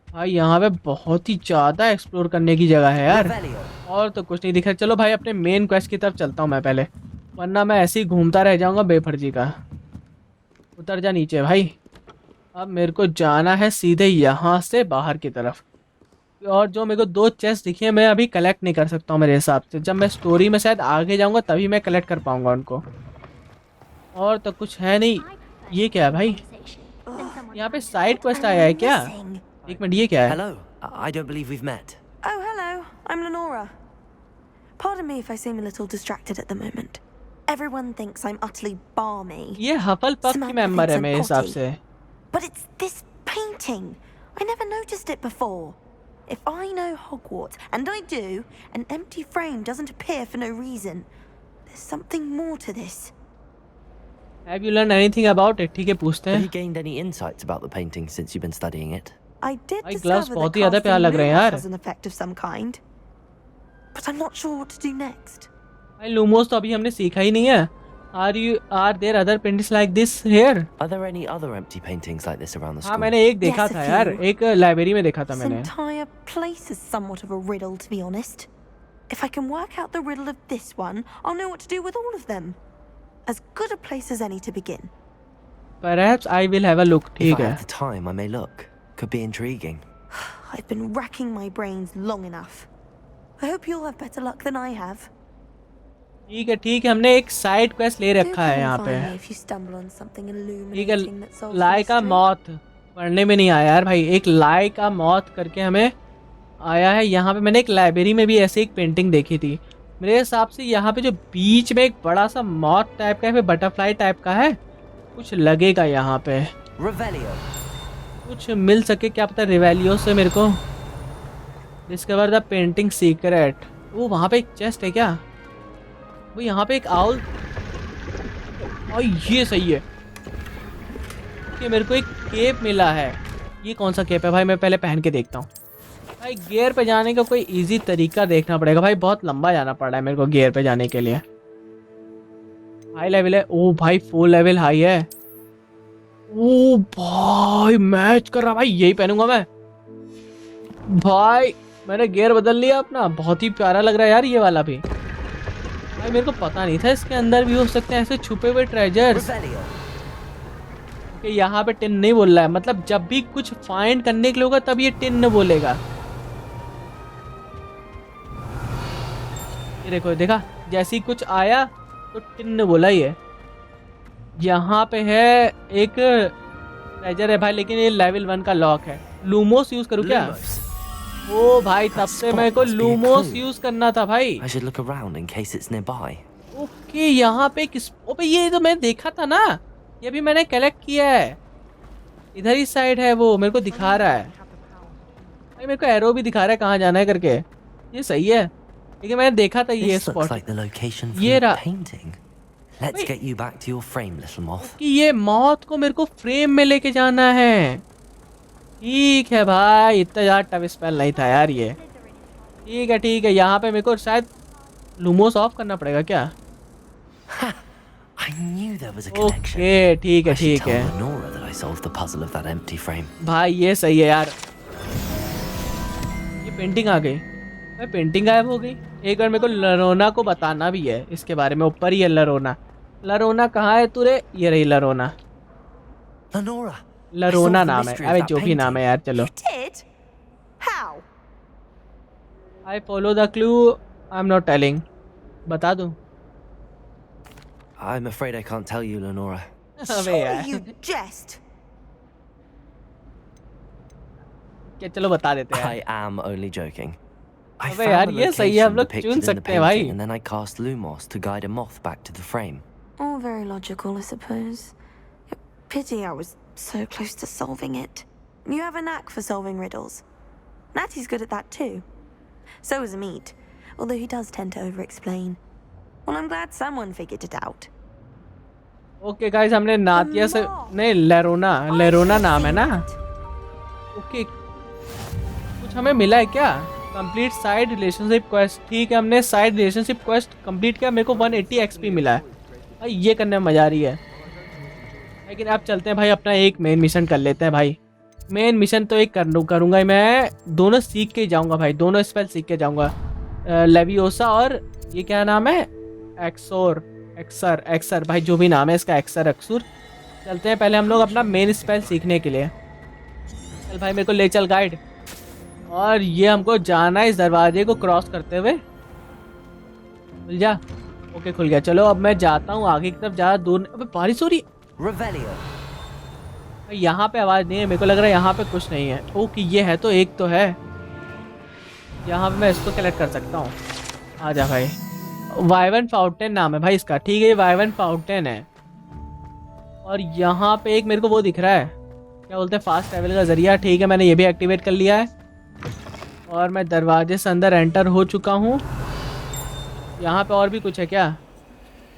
भाई। यहाँ पे बहुत ही ज़्यादा एक्सप्लोर करने की जगह है यार, और तो कुछ नहीं दिखा। चलो भाई अपने मेन क्वेस्ट की तरफ चलता हूँ मैं पहले, वरना मैं ऐसे ही घूमता रह जाऊँगा बेफर्जी का। उतर जा नीचे भाई। अब मेरे को जाना है सीधे यहाँ से बाहर की तरफ, और जो मेरे को 2 चेस्ट दिखी है मैं अभी कलेक्ट नहीं कर सकता हूँ मेरे हिसाब से। जब मैं स्टोरी में शायद आगे जाऊँगा तभी मैं कलेक्ट कर पाऊँगा उनको, और तो कुछ है नहीं। ये क्या है भाई? यहाँ पे साइड क्वेस्ट आया है क्या? एक मिनट, ये क्या है? Hello, I don't believe we've met. Oh, hello. I'm Lenora. Pardon me if I seem a little distracted at the moment. Everyone thinks I'm utterly balmy. ये हफल पफ की मेंबर है मेरे हिसाब से। But it's this painting. I never noticed it before. If I know Hogwarts, and I do, an empty frame doesn't appear for no reason. There's something more to this. Have you learned anything about it? ठीक है, पूछते Have हैं. you gained any insights about the painting since you've been studying it? I did भाई glass discover बहुत that ही ज़्यादा प्यारा casting लग रहे हैं lumos यार. has an effect of some kind. But I'm not sure what to do next. भाई Lumos तो अभी हमने सीखा ही नहीं है. Are there other paintings like this here? Are there any other empty paintings like this around the हाँ school? मैंने एक देखा Yes, a था यार, few. एक लाइब्रेरी में देखा था This मैंने. entire place is somewhat of a riddle, to be honest. If I can work out the riddle of this one, I'll know what to do with all of them. As good a place as any to begin. Perhaps I will have a look. If ठीक I है. have the time, I may look. Could be intriguing. I've been racking my brains long enough. I hope you'll have better luck than I have. ठीक है, हमने एक side quest ले Do रखा है come यहाँ and पे. find me if you stumble on something ठीक है, illuminating that solves the लाई का mystery. मौत पढ़ने में नहीं आया यार भाई. एक लाई का मौत करके हमें आया है यहाँ पे. मैंने एक लाइब्रेरी में भी ऐसे एक पेंटिंग देखी थी. मेरे हिसाब से यहाँ पे जो बीच में एक बड़ा सा मौत टाइप का है, फिर बटरफ्लाई टाइप का है, कुछ लगेगा यहाँ पे. Revelio. कुछ मिल सके क्या पता रिवेलियो से मेरे को. Discover the painting secret. वो वहाँ पे एक चेस्ट है क्या? वो यहाँ पे एक आउल. और ये सही है कि मेरे को एक केप मिला है. ये कौन सा केप है भाई? मैं पहले पहन के देखता हूँ. भाई गियर पे जाने का कोई इजी तरीका देखना पड़ेगा भाई. बहुत लंबा जाना पड़ रहा है मेरे को गियर पे जाने के लिए. हाई लेवल है. ओ भाई 4 लेवल हाई है. ओ भाई मैच कर रहा भाई. यही पहनूंगा मैं भाई. मैंने गियर बदल लिया अपना. बहुत ही प्यारा लग रहा है यार ये वाला भी. भाई मेरे को पता नहीं था इसके अंदर भी हो सकते हैं ऐसे छुपे हुए ट्रेजर्स. Revelio. कि यहाँ पे टिन नहीं बोल रहा है. मतलब जब भी कुछ फाइंड करने के लिए होगा तब ये टिन बोलेगा. ये देखो, देखा जैसे ही कुछ आया तो टिन बोला ये. यहाँ पे है एक ट्रेजर है भाई, लेकिन ये लेवल 1 का लॉक है. लूमोस यूज करूँ क्या? Lumos. ओ भाई तब से मेरे को must be a Lumos clue. Use करना था भाई. I should look around in case it's nearby. Okay यहाँ पे किस. ओबे ये तो मैंने देखा था ना. ये भी मैंने कलेक्ट किया है. इधर ही साइड है वो. मेरे को दिखा रहा है भाई. मेरे को एरो भी दिखा रहा है कहाँ जाना है करके. ये सही है. लेकिन मैंने देखा था ये This looks spot. like the location for ये the रहा. painting. Let's Wait. get you back to your frame, little moth. कि ये मौत को मेरे को फ्रेम में लेके जाना है. ठीक है भाई. इतना ज़्यादा टफ स्पेल नहीं था यार ये. ठीक है. यहाँ पे मेरे को शायद लूमोस ऑफ करना पड़ेगा क्या? I knew there was a connection. Okay ठीक I should है. tell Lenora that I solved the puzzle of that empty frame. भाई ये सही है यार. ये पेंटिंग आ गई भाई. पेंटिंग गायब हो गई. एक बार मेरे को लरोना को बताना भी है इसके बारे में. ऊपर ही है लरोना. लरोना कहाँ है तू रे? ये रही लरोना. Lenora. लरोना I solved the नाम है. mystery of अबे that जो भी नाम है यार. चलो. You did? How? I follow the clue. I am not telling. बता दूं? I'm afraid I can't tell you, Lenora. अबे Surely यार. you jest. क्या चलो बता देते हैं. I am only joking. I अबे found यार the ये सही है. हम location लोग depicted चुन in the सकते हैं भाई. painting, and then I cast Lumos to guide a moth back to the frame. All very logical, I suppose. Pity I was so close to solving it. You have a knack for solving riddles. Natty's good at that too. So is Mead, although he does tend to over-explain. Well, I'm glad someone figured it out. Okay guys, हमने नातिया से नहीं लेरोना नाम है ना. Okay कुछ हमें मिला है क्या? Complete side relationship quest. ठीक है, हमने साइड रिलेशनशिप क्वेस्ट कंप्लीट किया. मेरे को 180 एक्सपी मिला है भाई. ये करने में मजा आ रही है. लेकिन अब चलते हैं भाई, अपना एक मेन मिशन कर लेते हैं भाई. मेन मिशन तो एक करूँगा मैं. दोनों सीख के जाऊँगा भाई. दोनों स्पेल सीख के जाऊँगा. लेवियोसा और ये क्या नाम है? एक्सर भाई, जो भी नाम है इसका. एक्सर. चलते हैं पहले हम लोग अपना मेन स्पेल सीखने के लिए. चल भाई मेरे को ले चल गाइड. और ये हमको जाना है इस दरवाजे को क्रॉस करते हुए. खुल जा. ओके खुल गया. चलो अब मैं जाता हूँ आगे की तरफ. ज़्यादा दूर. अबे बारिश हो रही. Revelio. यहाँ पे आवाज़ नहीं है. मेरे को लग रहा है यहाँ पे कुछ नहीं है. ओके ये है तो एक तो है. यहाँ पे मैं इसको कलेक्ट कर सकता हूँ. आ जा भाई. वाइवन फाउंटेन नाम है भाई इसका. ठीक है, ये वाइवन फाउंटेन है. और यहाँ पे एक मेरे को वो दिख रहा है. क्या बोलते हैं फास्ट ट्रैवल का जरिया। ठीक है, मैंने ये भी एक्टिवेट कर लिया है और मैं दरवाजे से अंदर एंटर हो चुका हूँ। यहाँ पे और भी कुछ है क्या?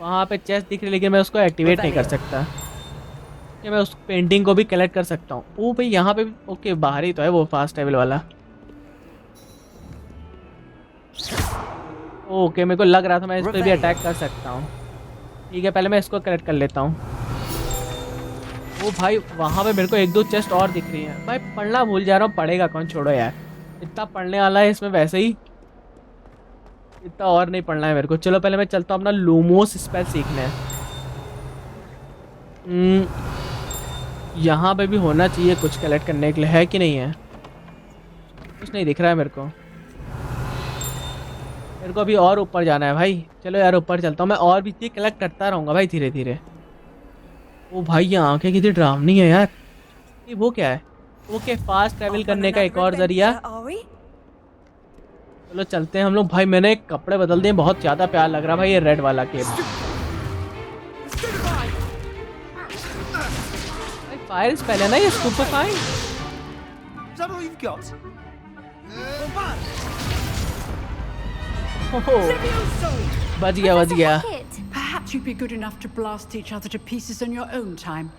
वहाँ पे चेस्ट दिख रही है लेकिन मैं उसको एक्टिवेट नहीं कर सकता। कि मैं उस पेंटिंग को भी कलेक्ट कर सकता हूँ। ओ भाई यहाँ पे भी ओके, बाहर ही तो है वो फास्ट ट्रैवल वाला। ओके, मेरे को लग रहा था मैं इस पर भी अटैक कर सकता हूँ। ठीक है, पहले मैं इसको कलेक्ट कर लेता हूँ। ओ भाई वहाँ पे मेरे को एक दो चेस्ट और दिख रही हैं। भाई पढ़ना भूल जा रहा हूँ, पढ़ेगा कौन, छोड़ो यार। इतना पढ़ने वाला है इसमें वैसे ही, इतना और नहीं पढ़ना है मेरे को। चलो पहले मैं चलता हूँ अपना लूमोस स्पेल सीखने। यहाँ पे भी होना चाहिए कुछ कलेक्ट करने के लिए, है कि नहीं है? कुछ नहीं दिख रहा है मेरे को। मेरे को अभी और ऊपर जाना है भाई। चलो यार ऊपर चलता हूँ मैं, और भी चीज़ कलेक्ट करता रहूँगा भाई धीरे धीरे। ओ भाई ये आंखें कितनी डरावनी है यार। ये वो क्या है? ओके, फास्ट ट्रैवल करने का एक और जरिया। चलो चलते हैं हम लोग। भाई मैंने कपड़े बदल दिए, बहुत ज़्यादा प्यार लग रहा है भाई ये रेड वाला केप। फायर स्पेल है ना ये, स्टूपेफाइंग। बच गया बच गया। Perhaps you'd be good enough to blast each other to pieces in your own time.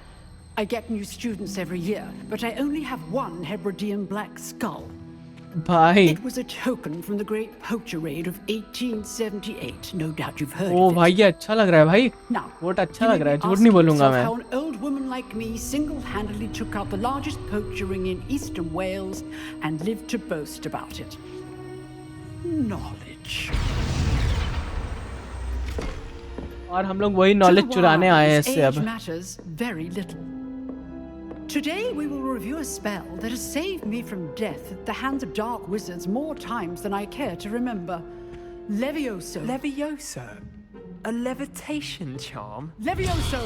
I get new students every year, but I only have one Hebridean black skull. भाई It was a token from the great poacher raid of 1878. No doubt you've heard O of it. भाई ये अच्छा लग रहा है भाई। Now, vote अच्छा you लग may रहा है, be झूठ नहीं asking बोलूंगा yourself मैं। how an old woman like me single-handedly took out the largest poacher ring in eastern Wales and lived to boast about it. Knowledge. और हम लोग वही नॉलेज चुराने आए हैं इससे अब। Matters very little. Today we will review a spell that has saved me from death at the hands of dark wizards more times than I care to remember. Levioso. Levioso? A levitation charm? Levioso!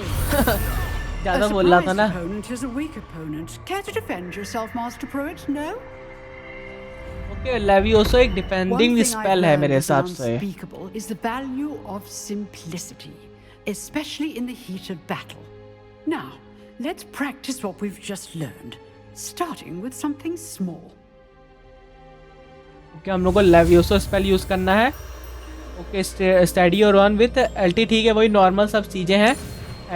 ज़्यादा बोल रहा था ना। Opponent is a weak opponent. Care to defend yourself, Master Pruitt? No? Okay, Levioso एक defending spell है मेरे हिसाब से। Unspeakable is the value of simplicity, especially in the heat of battle. Now, let's practice what we've just learned, starting with something small. Okay, हम लोग को लेवियोसो spell use करना है। ओके, स्टडी और रन विथ एल्टी। ठीक है, वही नॉर्मल सब चीजें हैं।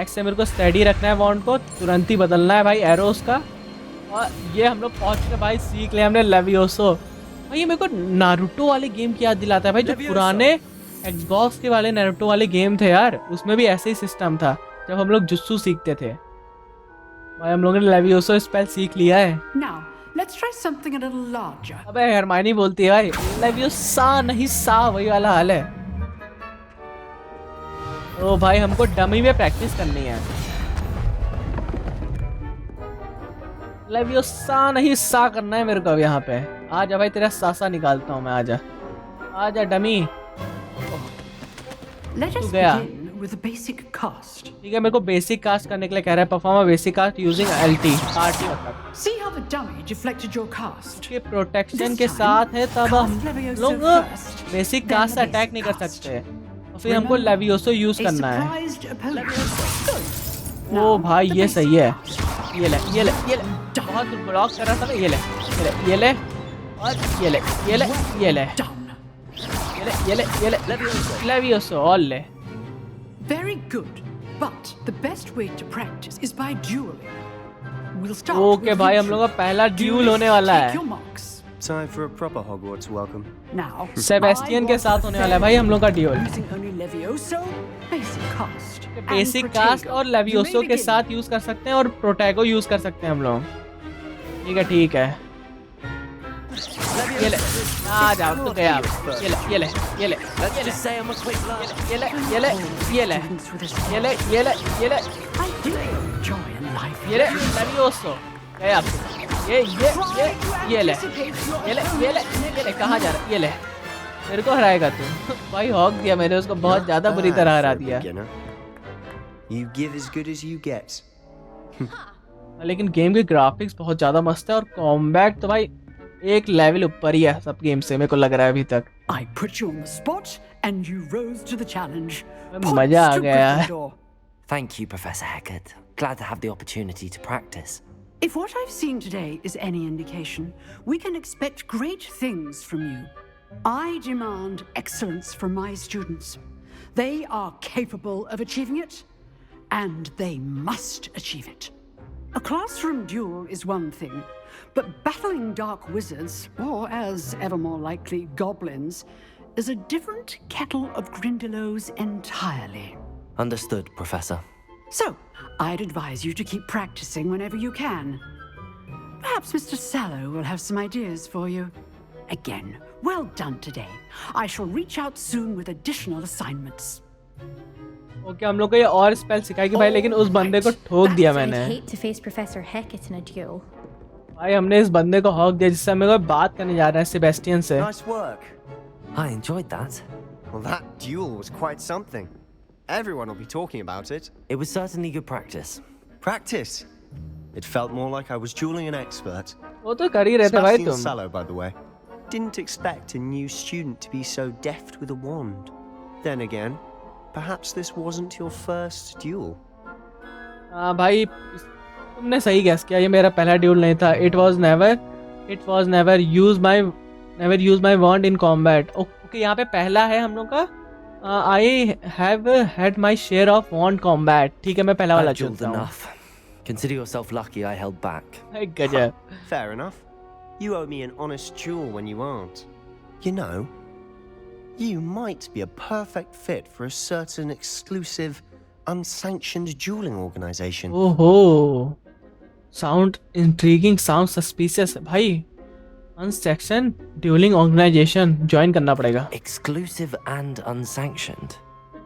एक्स से मेरे को स्टडी रखना है, वॉन्ड को तुरंत ही बदलना है भाई एरोस का। और ये हम लोग पहुंच के भाई सीख लिया हमने लेवियोसो। भाई ये मेरे को नारुतो वाले गेम की याद दिलाता है भाई, जो पुराने एक्सबॉक्स के वाले नारुतो वाले गेम थे यार, उसमें भी ऐसे ही सिस्टम था जब हम लोग जुत्सु सीखते थे। भाई हम लोगों ने लेवियोसो स्पेल सीख लिया है। Now, let's try something a little larger. अबे हरमाइनी बोलती है भाई लेवियोसा नहीं सा, वही वाला हाल है। ओ भाई हमको डमी में प्रैक्टिस करनी है। लेवियोसा नहीं सा करना है मेरे को अब यहाँ पे। आजा भाई तेरा सासा निकालता हूँ मैं, आजा आजा डमी। Let us गया। begin with a basic cast. ठीक है, मेरे को बेसिक कास्ट करने के लिए कह रहा है। Perform basic cast using LT RT मतलब। See how the dummy deflected your cast. के प्रोटेक्शन के साथ है तब हम लोग बेसिक कास्ट से अटैक नहीं कर सकते। और फिर हमको लेवियोसो यूज A करना है। surprised opponent. ओ भाई ये सही है। ये ले ये ले ये ले, बहुत ब्लॉक कर रहा था ना। ये ले ये ले ये ले और ये ले ये ले ये ले ये ले ये ले ये ले लेवियोसो और ले। Very good, but the best way to practice is by dueling. We'll start. Okay भाई, हम लोग का पहला ड्यूल होने वाला Take है। your marks. Time for a proper Hogwarts welcome. Now, Sebastian के साथ होने वाला है भाई हम लोग का duel. using only Levioso, basic cast. and basic Protego. Cast और You लेवियोसो may के begin. साथ यूज कर सकते हैं और प्रोटेगो यूज कर सकते हैं हम लोग। ठीक है ठीक है, ये ले आ जाओ तो गया। ये ले ये ले ये ले ये ले ये ले ये ले ये ले Students with this ये ले ये ले ये ले I do enjoy a life. ये ले लेवियोसो गया। ये ले ये ले कहाँ जा रहा है? ये ले मेरे को हराएगा तू भाई। हॉक दिया मैंने उसको, बहुत ज्यादा बुरी तरह हरा दिया। You give as good as you get. लेकिन गेम के ग्राफिक्स बहुत ज्यादा मस्त है और कॉम्बैट तो भाई एक लेवल ऊपर ही है सब गेम से, मेरे को लग रहा है अभी तक। I put you on the spot and you rose to the challenge. मजा आ Points to गया है। Gryffindor. Thank you, Professor Heckert. Glad to have the opportunity to practice. If what I've seen today is any indication, we can expect great things from you. I demand excellence from my students. They are capable of achieving it, and they must achieve it. A classroom duel is one thing, but battling dark wizards, or as ever more likely, goblins, is a different kettle of Grindylows entirely. Understood, Professor. So, I'd advise you to keep practicing whenever you can. Perhaps Mr. Sallow will have some ideas for you. Again, well done today. I shall reach out soon with additional assignments. Okay हम लोग को ये और spell सिखाएगी भाई, लेकिन उस बंदे को ठोक दिया मैंने। I'd hate to face Professor Hecat in a duel. भाई हमने इस बंदे को हॉक दिया जिससे हमें कोई बात करने जा रहा है सेबेस्टियन से। Nice work. I enjoyed that. Well, that duel was quite something. Everyone will be talking about it. It was certainly good practice. Practice? It felt more like I was dueling an expert. वो तो कर ही रहे थे भाई Sebastian तुम। Sallow, by the way. Didn't expect a new student to be so deft with a wand. Then again, perhaps this wasn't your first duel. हाँ भाई तुमने सही गैस किया, ये मेरा पहला ड्यूल नहीं था। It was never use my wand in combat. Okay यहाँ पे पहला है हम लोग का। I have had my share of wand combat. ठीक है मैं पहला वाला चुनता हूँ। Enough. Consider yourself lucky I held back. गजब। Fair enough. You owe me an honest duel when you aren't. You know, you might be a perfect fit for a certain exclusive, unsanctioned dueling organization. ओहो, sound intriguing, sound suspicious. भाई unsanctioned dueling organization join करना पड़ेगा। Exclusive and unsanctioned.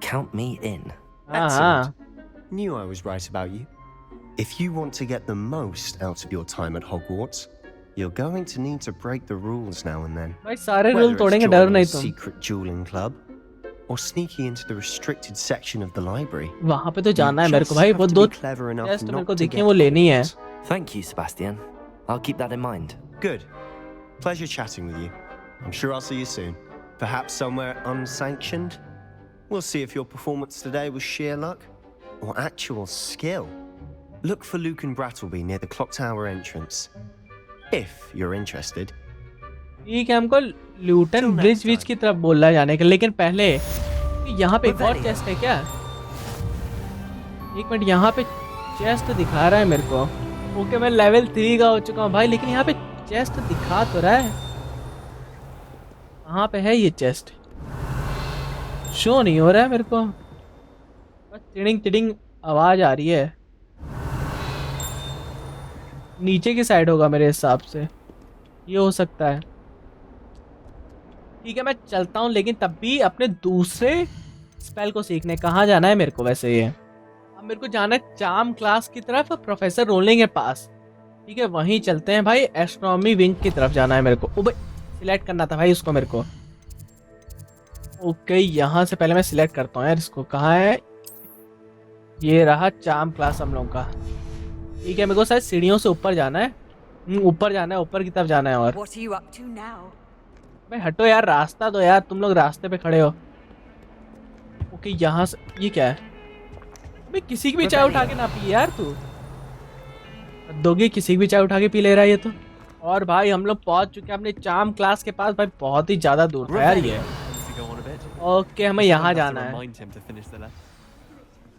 Count me in. Excellent. Knew I was right about you. If you want to get the most out of your time at Hogwarts, you're going to need to break the rules now and then. भाई सारे Whether rule it's तोड़ेंगे, डर joining नहीं a तुम। secret dueling club or sneaking into the restricted section of the library. वहाँ पे तो जाना है You मेरे को just भाई, have वो to दो be clever enough टेस्ट मेरे not को to दिखे get वो लेनी है। caught. Thank you, Sebastian. I'll keep that in mind. Good. Pleasure chatting with you. I'm sure I'll see you soon. Perhaps somewhere unsanctioned. We'll see if your performance today was sheer luck or actual skill. Look for Luke and Brattleby near the clock tower entrance. If you're interested. ठीक है हमको Luton bridge विच की तरफ बोला जाने का, लेकिन पहले यहाँ पे एक और चेस्ट है क्या? एक मिनट, यहाँ पे चेस्ट दिखा रहा है मेरे को। ओके मैं लेवल 3 का हो चुका हूँ भाई, लेकिन यहाँ पे चेस्ट दिखा तो रहा है। कहाँ पे है ये चेस्ट? शो नहीं हो रहा है मेरे को, बस टिडिंग टिडिंग आवाज आ रही है। नीचे की साइड होगा मेरे हिसाब से, ये हो सकता है। ठीक है मैं चलता हूँ, लेकिन तब भी अपने दूसरे स्पेल को सीखने कहाँ जाना है मेरे को? वैसे ये अब मेरे को जाना है चार्म क्लास की तरफ, प्रोफेसर रोलिंग के पास। ठीक है वहीं चलते हैं भाई। एस्ट्रोनॉमी विंग की तरफ जाना है मेरे को। ओ भाई सिलेक्ट करना था भाई उसको मेरे को। ओके यहाँ से पहले मैं सिलेक्ट करता हूँ यार इसको। कहाँ है? ये रहा चार्म क्लास हम लोग का। ठीक है मेरे को शायद सीढ़ियों से ऊपर जाना है। ऊपर जाना है, ऊपर की तरफ जाना है। और भाई हटो यार, रास्ता दो यार, तुम लोग रास्ते पे खड़े हो। ओके यहाँ से ये क्या है? भाई किसी की भी चाय उठा के ना पी यार तू। दोगे किसी की भी चाय उठा के पी ले रहा है ये तो। और भाई हम लोग पहुंच चुके हैं अपने चार्म क्लास के पास। भाई बहुत ही ज्यादा दूर था यार ये। ओके हमें यहाँ जाना है।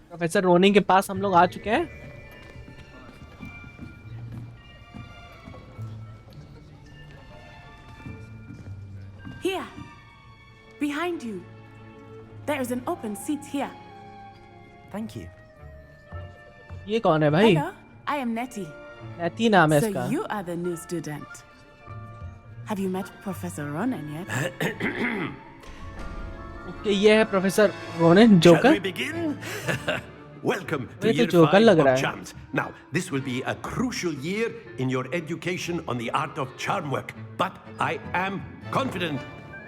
प्रोफेसर रोनिंग के पास हम लोग आ चुके हैं। Here, behind you. There is an open seat here. Thank you. ये कौन है भाई? Hello, I am Nettie. नेटी नाम है इसका। So you are the new student. Have you met Professor Ronan yet? Okay ये है professor Ronin joker. Shall we begin? Welcome to ये तो year जोकर 5 लग of रहा है। charms. Now, this will be a crucial year in your education on the art of charm work, but I am confident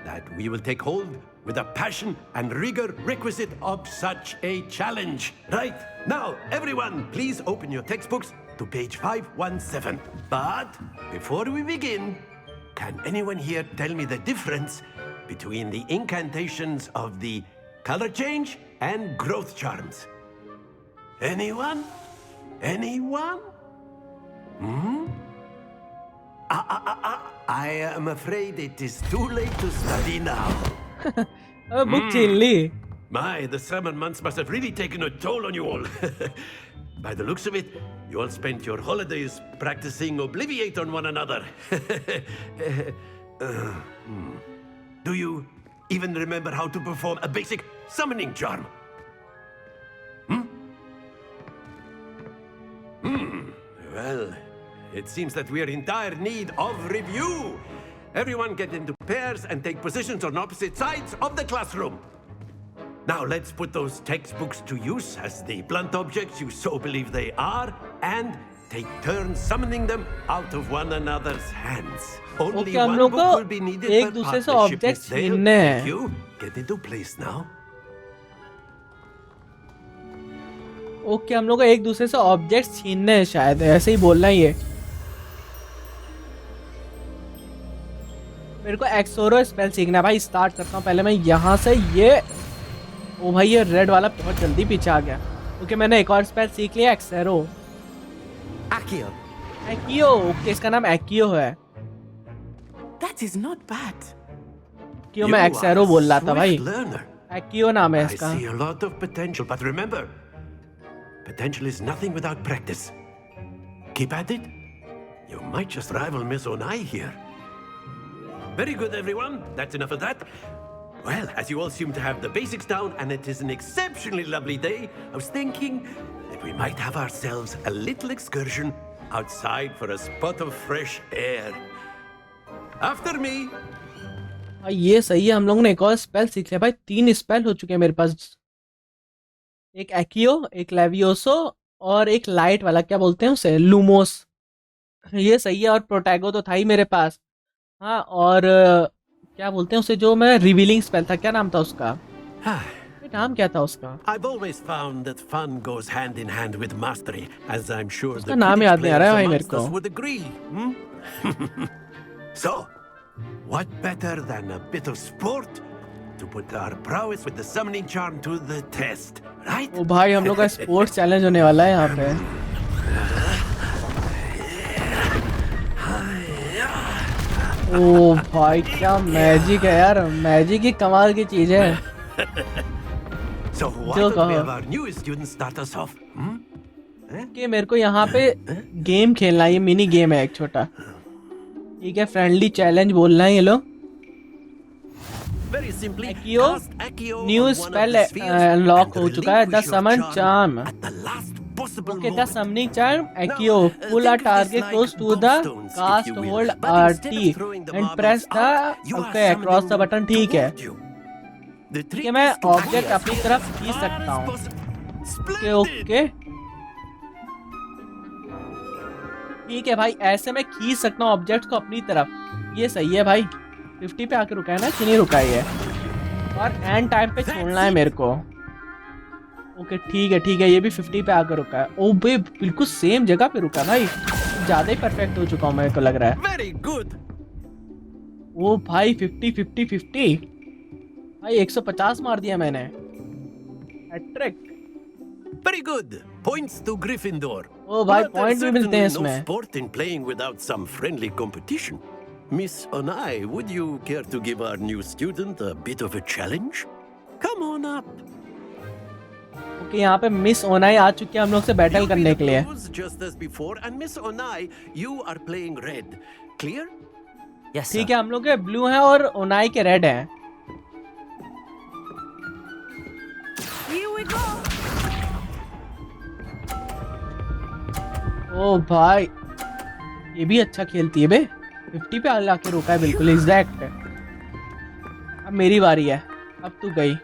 that we will take hold with the passion and rigor requisite of such a challenge. Right? Now, everyone, please open your textbooks to page 517. But before we begin, can anyone here tell me the difference between the incantations of the color change and growth charms? Anyone? Anyone? I am afraid it is too late to study now. Book छीन ली। My, the summer months must have really taken a toll on you all. By the looks of it, you all spent your holidays practicing Obliviate on one another. Do you even remember how to perform a basic summoning charm? Well, it seems that we are in dire need of review. Everyone get into pairs and take positions on opposite sides of the classroom. Now let's put those textbooks to use as the blunt objects you so believe they are, and take turns summoning them out of one another's hands. Only Okay, हम one लोग book को will be needed एक per दूसरे से partnership, objects Miss Dale. छीनने हैं। Thank you. Get into place now. Okay, हम लोग को एक दूसरे से ऑब्जेक्ट्स छीनने हैं, शायद ऐसे ही बोलना ही है। मेरे को एक्सोरो स्पेल सीखना है भाई। स्टार्ट करता हूँ पहले मैं यहाँ से। ये ओ भाई, ये रेड वाला बहुत जल्दी पीछे आ गया। ओके, मैंने एक और स्पेल सीख लिया, एक्सेरो। Accio. एक्कियो। ओके, इसका नाम एक्कियो है। That is not bad. क्यों मैं एक्सेरो बोल रहा था भाई। Swift learner. एक्कियो नाम है I इसका। see a lot of potential, but remember, potential is nothing without practice. Keep at it. You might just rival Miss Onai here. Very good, everyone. That's enough of that. Well, as you all seem to have the basics down, and it is an exceptionally lovely day, I was thinking that we might have ourselves a little excursion outside for a spot of fresh air. After me. ये सही है, हम लोग ने एक और spell सीख लिया भाई। 3 स्पेल हो चुके हैं मेरे पास। एक एक्कियो, एक लेवियोसो और एक लाइट वाला, क्या बोलते हैं उसे, लूमोस। ये सही है। और प्रोटैगो तो था ही मेरे पास। हाँ, और क्या बोलते हैं उसे, जो मैं रिवीलिंग स्पेल था, क्या नाम था उसका? नाम क्या था उसका? I've always found that fun goes hand in hand with mastery, as I'm sure उसका the नाम याद नहीं आ रहा है भाई players मेरे amongst को। us would agree. So, what better than a bit of sport to put our prowess with the summoning charm to the test, right? ओ भाई, हम लोग का स्पोर्ट्स चैलेंज होने वाला है यहाँ पे। ओ भाई, क्या मैजिक है यार। मैजिक ही कमाल की चीज है। So why जो don't we कहो। have our newest student start us off? कि मेरे को यहाँ पे गेम खेलना है। ये मिनी गेम है एक छोटा, ठीक है। फ्रेंडली चैलेंज बोलना है ये लोग। Very simply, Accio cast Accio new on one of spell the spheres unlock and हो चुका है। The relinquish your summon charm charm. at the last possible okay, the moment. Summoning charm Accio pull a think of this target like close to the gobstones, if cast you will. Hold But R instead of T throwing the and marbles press the out, you are okay across the summoning button, ठीक है। toward you. The ठीक trick है, मैं is to object act अपनी as तरफ खींच far सकता as हूँ। possible. Okay Splendid! ओके, ठीक है भाई। ऐसे मैं खींच सकता हूँ ऑब्जेक्ट को अपनी तरफ। ये सही है भाई। 50 पे आके रुका है ना, कि नहीं रुका है? और एंड टाइम पे छोड़ना है मेरे को। ओके ठीक है ठीक है, ये भी 50 पे आकर रुका है। ओ बे, बिल्कुल सेम जगह पे रुका भाई। ज्यादा ही परफेक्ट हो चुका हूँ मेरे को लग रहा है। Very good. ओ भाई 50 भाई 150 मार दिया मैंने। Hat trick. Very good. Points to Gryffindor. ओ भाई But there's पॉइंट भी मिलते हैं certainly no इसमें। sport in playing without some friendly competition. Miss Onai, would you care to give our new student a bit of a challenge? Come on up. Okay, यहाँ पे miss ओनाई आ चुकी है हम लोग से बैटल You'll be करने the के लिए। blues just as before, and Miss Onai, you are playing red. Clear? Yes, ठीक है, हम लोग के ब्लू हैं और ओनाई के रेड हैं। Here we go. ओ भाई, ये भी अच्छा खेलती है बे। 50 पे आके रुका है बिल्कुल एग्जैक्ट। अब मेरी बारी है। अब तू गई।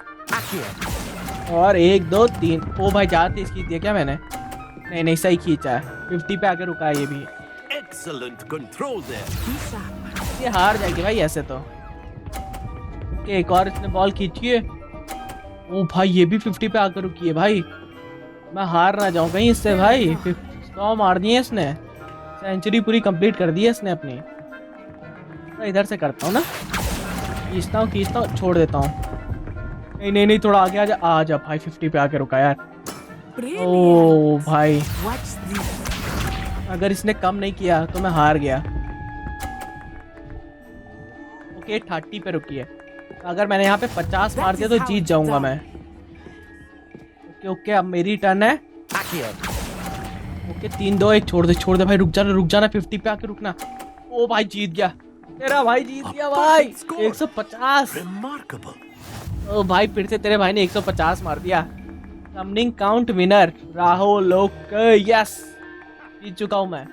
और 1 2 3। ओ भाई, ज्यादा तेज खींच दिया क्या मैंने? नहीं नहीं, सही खींचा है। 50 पे आके रुका है ये भी। Excellent control there. ये हार जाएगी भाई ऐसे तो। ओके, एक और इसने बॉल खींची है। ओ भाई, ये भी 50 पे आकर रुकी है भाई। मैं हार ना जाऊं कहीं इससे भाई। 100 मार दिए इसने। सेंचुरी पूरी कंप्लीट कर दी है इसने अपनी। तो इधर से करता हूँ ना, खींचता हूँ, छोड़ देता हूँ। नहीं नहीं नहीं, थोड़ा आगे आ जा भाई। 50 पे आके रुका यार। ओ भाई, अगर इसने कम नहीं किया तो मैं हार गया। ओके 30 पे रुकी है। अगर मैंने यहाँ पे 50 मार दिया तो जीत जाऊंगा मैं। ओके ओके अब मेरी टर्न है। ओके 3-2-1 छोड़ दे भाई। रुक जाना 50 पे आके रुकना। ओ भाई जीत गया, तेरा भाई जीत गया भाई। 150। ओ भाई फिर से तेरे भाई ने 150 मार दिया। Summoning count winner Rahul. Okay yes जीत चुका हूँ मैं।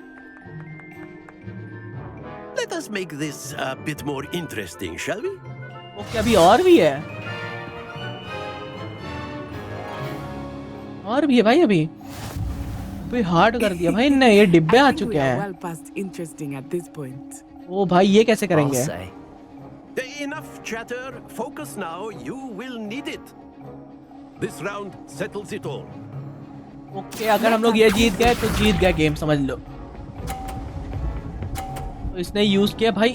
Let us make this a bit more interesting, shall we? Okay अभी और भी है भाई। अभी कोई हार्ड कर दिया भाई ने। ये डिब्बे आ चुके हैं। ओ भाई ये कैसे करेंगे? Enough chatter. Focus now. You will need it. This round settles it all. Okay अगर हम लोग ये जीत गए तो जीत गया गेम समझ लो। तो इसने यूज किया भाई।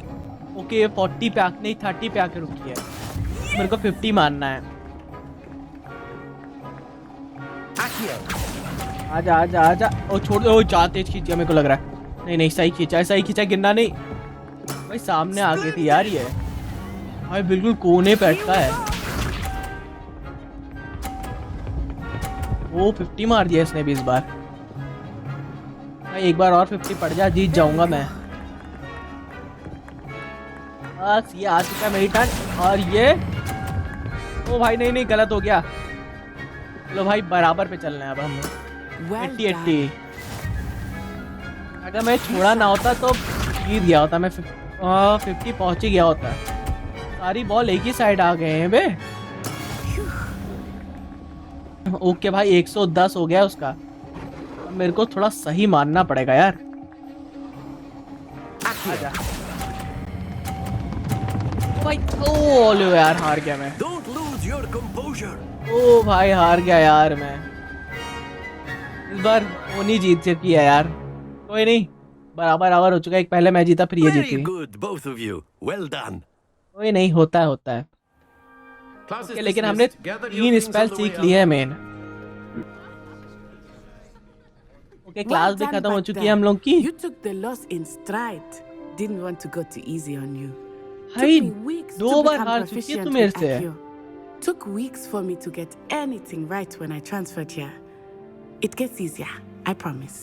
ओके 40 पे आके नहीं 30 पे आके रुकी है। मेरे को 50 मारना है। आजा। ओ छोड़ दो। जा तेज खींच गया मेरे को लग रहा है। नहीं सही खींचा गिरना नहीं भाई। सामने आ गई थी यार ये भाई। बिल्कुल कोने पे अटका है। वो 50 मार दिया इसने भी इस बार भाई। एक बार और 50 पड़ जा जीत जाऊंगा मैं। बस ये आ चुका है मेरी टर्न। और ये ओ भाई नहीं गलत हो गया। चलो भाई बराबर पे चलना है अब हम। 80। अगर मैं छोड़ा ना होता तो जीत गया होता मैं। 50 पहुंच ही गया होता। सारी बॉल एक ही साइड आ गए हैं बे। ओके भाई 110 हो गया उसका। अब मेरे को थोड़ा सही मानना पड़ेगा यार। आजा भाई। ओ लो यार हार गया मैं। ओ भाई हार गया यार मैं। इस बार वो नहीं जीत सकी है यार। कोई नहीं बराबर हो चुका है। एक पहले मैं जीता फिर ये जीती। कोई नहीं होता है। Okay, लेकिन हमने 3 स्पेल सीख लिए हैं मेन। ओके क्लास भी खत्म हो चुकी है हम लोग की। भाई 2 बार हार चुकी है तू मेरे से। Took weeks for me to get anything right when I transferred here. It gets easier, I promise.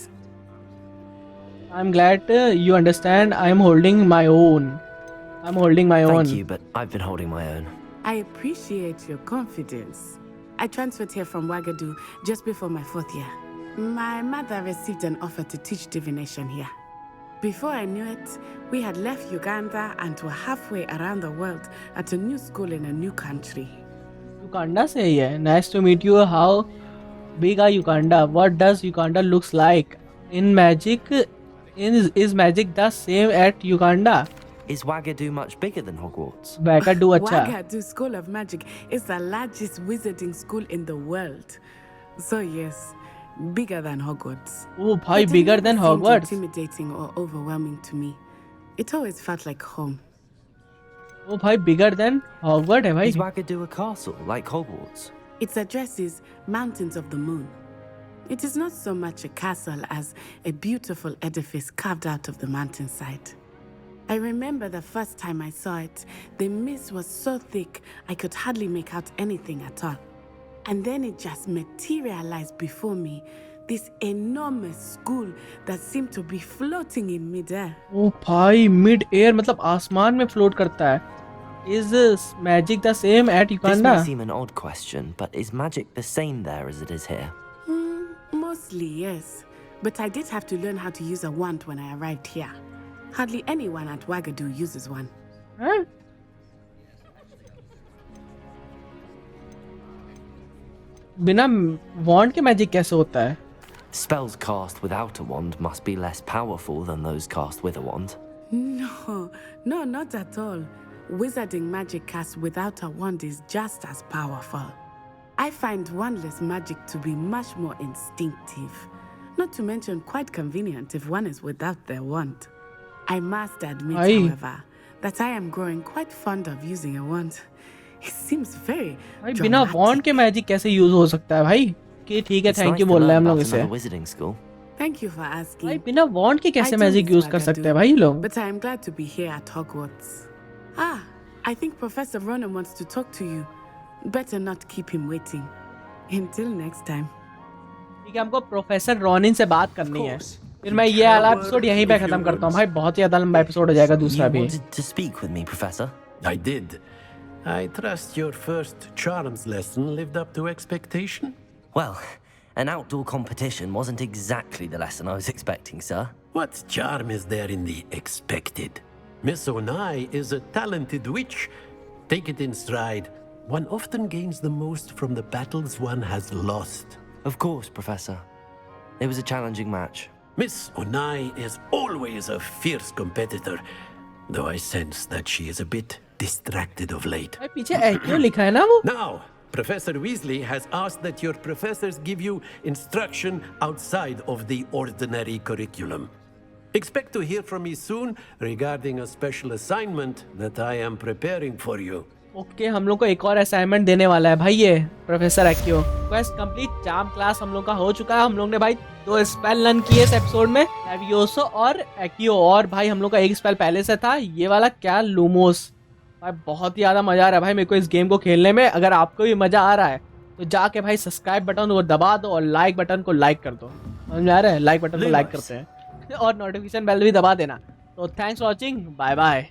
I'm glad you understand. I'm holding my own. Thank you, but I've been holding my own. I appreciate your confidence. I transferred here from Wagadu just before my 4th year. My mother received an offer to teach divination here. Before I knew it, we had left Uganda and were halfway around the world at a new school in a new country. Uganda से ही है। Nice to meet you. How big are Uganda? What does Uganda looks like? In magic, is magic the same at Uganda? Is Wagadu much bigger than Hogwarts? Wagadu अच्छा। Wagadu School of Magic is the largest wizarding school in the world. So yes, bigger than Hogwarts. Oh भाई bigger than Hogwarts? Intimidating or overwhelming to me. It always felt like home. Oh भाई bigger than Hogwarts है भाई। Is Wagadu a castle like Hogwarts? Its address is Mountains of the Moon. It is not so much a castle as a beautiful edifice carved out of the mountainside. I remember the first time I saw it, the mist was so thick I could hardly make out anything at all. And then it just materialized before me, this enormous school that seemed to be floating in mid-air. Oh भाई mid-air मतलब आसमान में float करता है। Is magic the same at Uganda? This may seem an odd question, but is magic the same there as it is here? Mostly yes, but I did have to learn how to use a wand when I arrived here. Hardly anyone at Wagadu uses one. Huh? बिना wand के magic कैसे होता है? Spells cast without a wand must be less powerful than those cast with a wand. No, not at all. Wizarding magic cast without a wand is just as powerful. I find wandless magic to be much more instinctive. Not to mention quite convenient if one is without their wand. I must admit, however, that I am growing quite fond of using a wand. It seems very भाई बिना wand के magic कैसे use हो सकता है भाई? कि ठीक है, thank you बोल रहे हैं हम लोग इसे. Thank you for asking. भाई बिना वॉन्ड के कैसे I magic don't use swag कर at सकते हैं all, भाई ये लोग? But I am glad to be here at Hogwarts. Ah, I think Professor Ronan wants to talk to you. Better not keep him waiting. Until next time. ठीक है, हमको professor Ronin से बात करनी है। फिर मैं ये वाला एपिसोड यहीं पे खत्म करता हूँ भाई, बहुत ही ज्यादा लंबा एपिसोड हो जाएगा दूसरा भी। You wanted to speak with me, Professor? I did. I trust your first charms lesson lived up to expectation? Well, an outdoor competition wasn't exactly the lesson I was expecting, sir. What charm is there in the expected? Miss Onai is a talented witch. Take it in stride. One often gains the most from the battles one has lost. Of course, Professor. It was a challenging match. Miss Onai is always a fierce competitor, though I sense that she is a bit distracted of late. भाई पीछे क्यों लिखा है ना वो? Now, Professor Weasley has asked that your professors give you instruction outside of the ordinary curriculum. Expect to hear from me soon regarding a special assignment that I am preparing for you. Okay, हम लोग को एक और assignment देने वाला है भाई ये professor एक्यो। Quest complete, charm class हम लोग का हो चुका है। हम लोग ने भाई 2 स्पेल लर्न किए इस एपिसोड में, लेवियोसो और एक्यो। और भाई हम लोग का एक स्पेल पहले से था, ये वाला क्या लूमोस। भाई बहुत ही ज़्यादा मज़ा आ रहा है भाई मेरे को इस गेम को खेलने में। अगर आपको भी मज़ा आ रहा है तो जाके भाई सब्सक्राइब बटन को दबा दो और लाइक बटन को लाइक कर दो। समझ में आ रहा है? लाइक बटन को लाइक करते हैं और नोटिफिकेशन बेल भी दबा देना। तो thanks for watching, bye bye.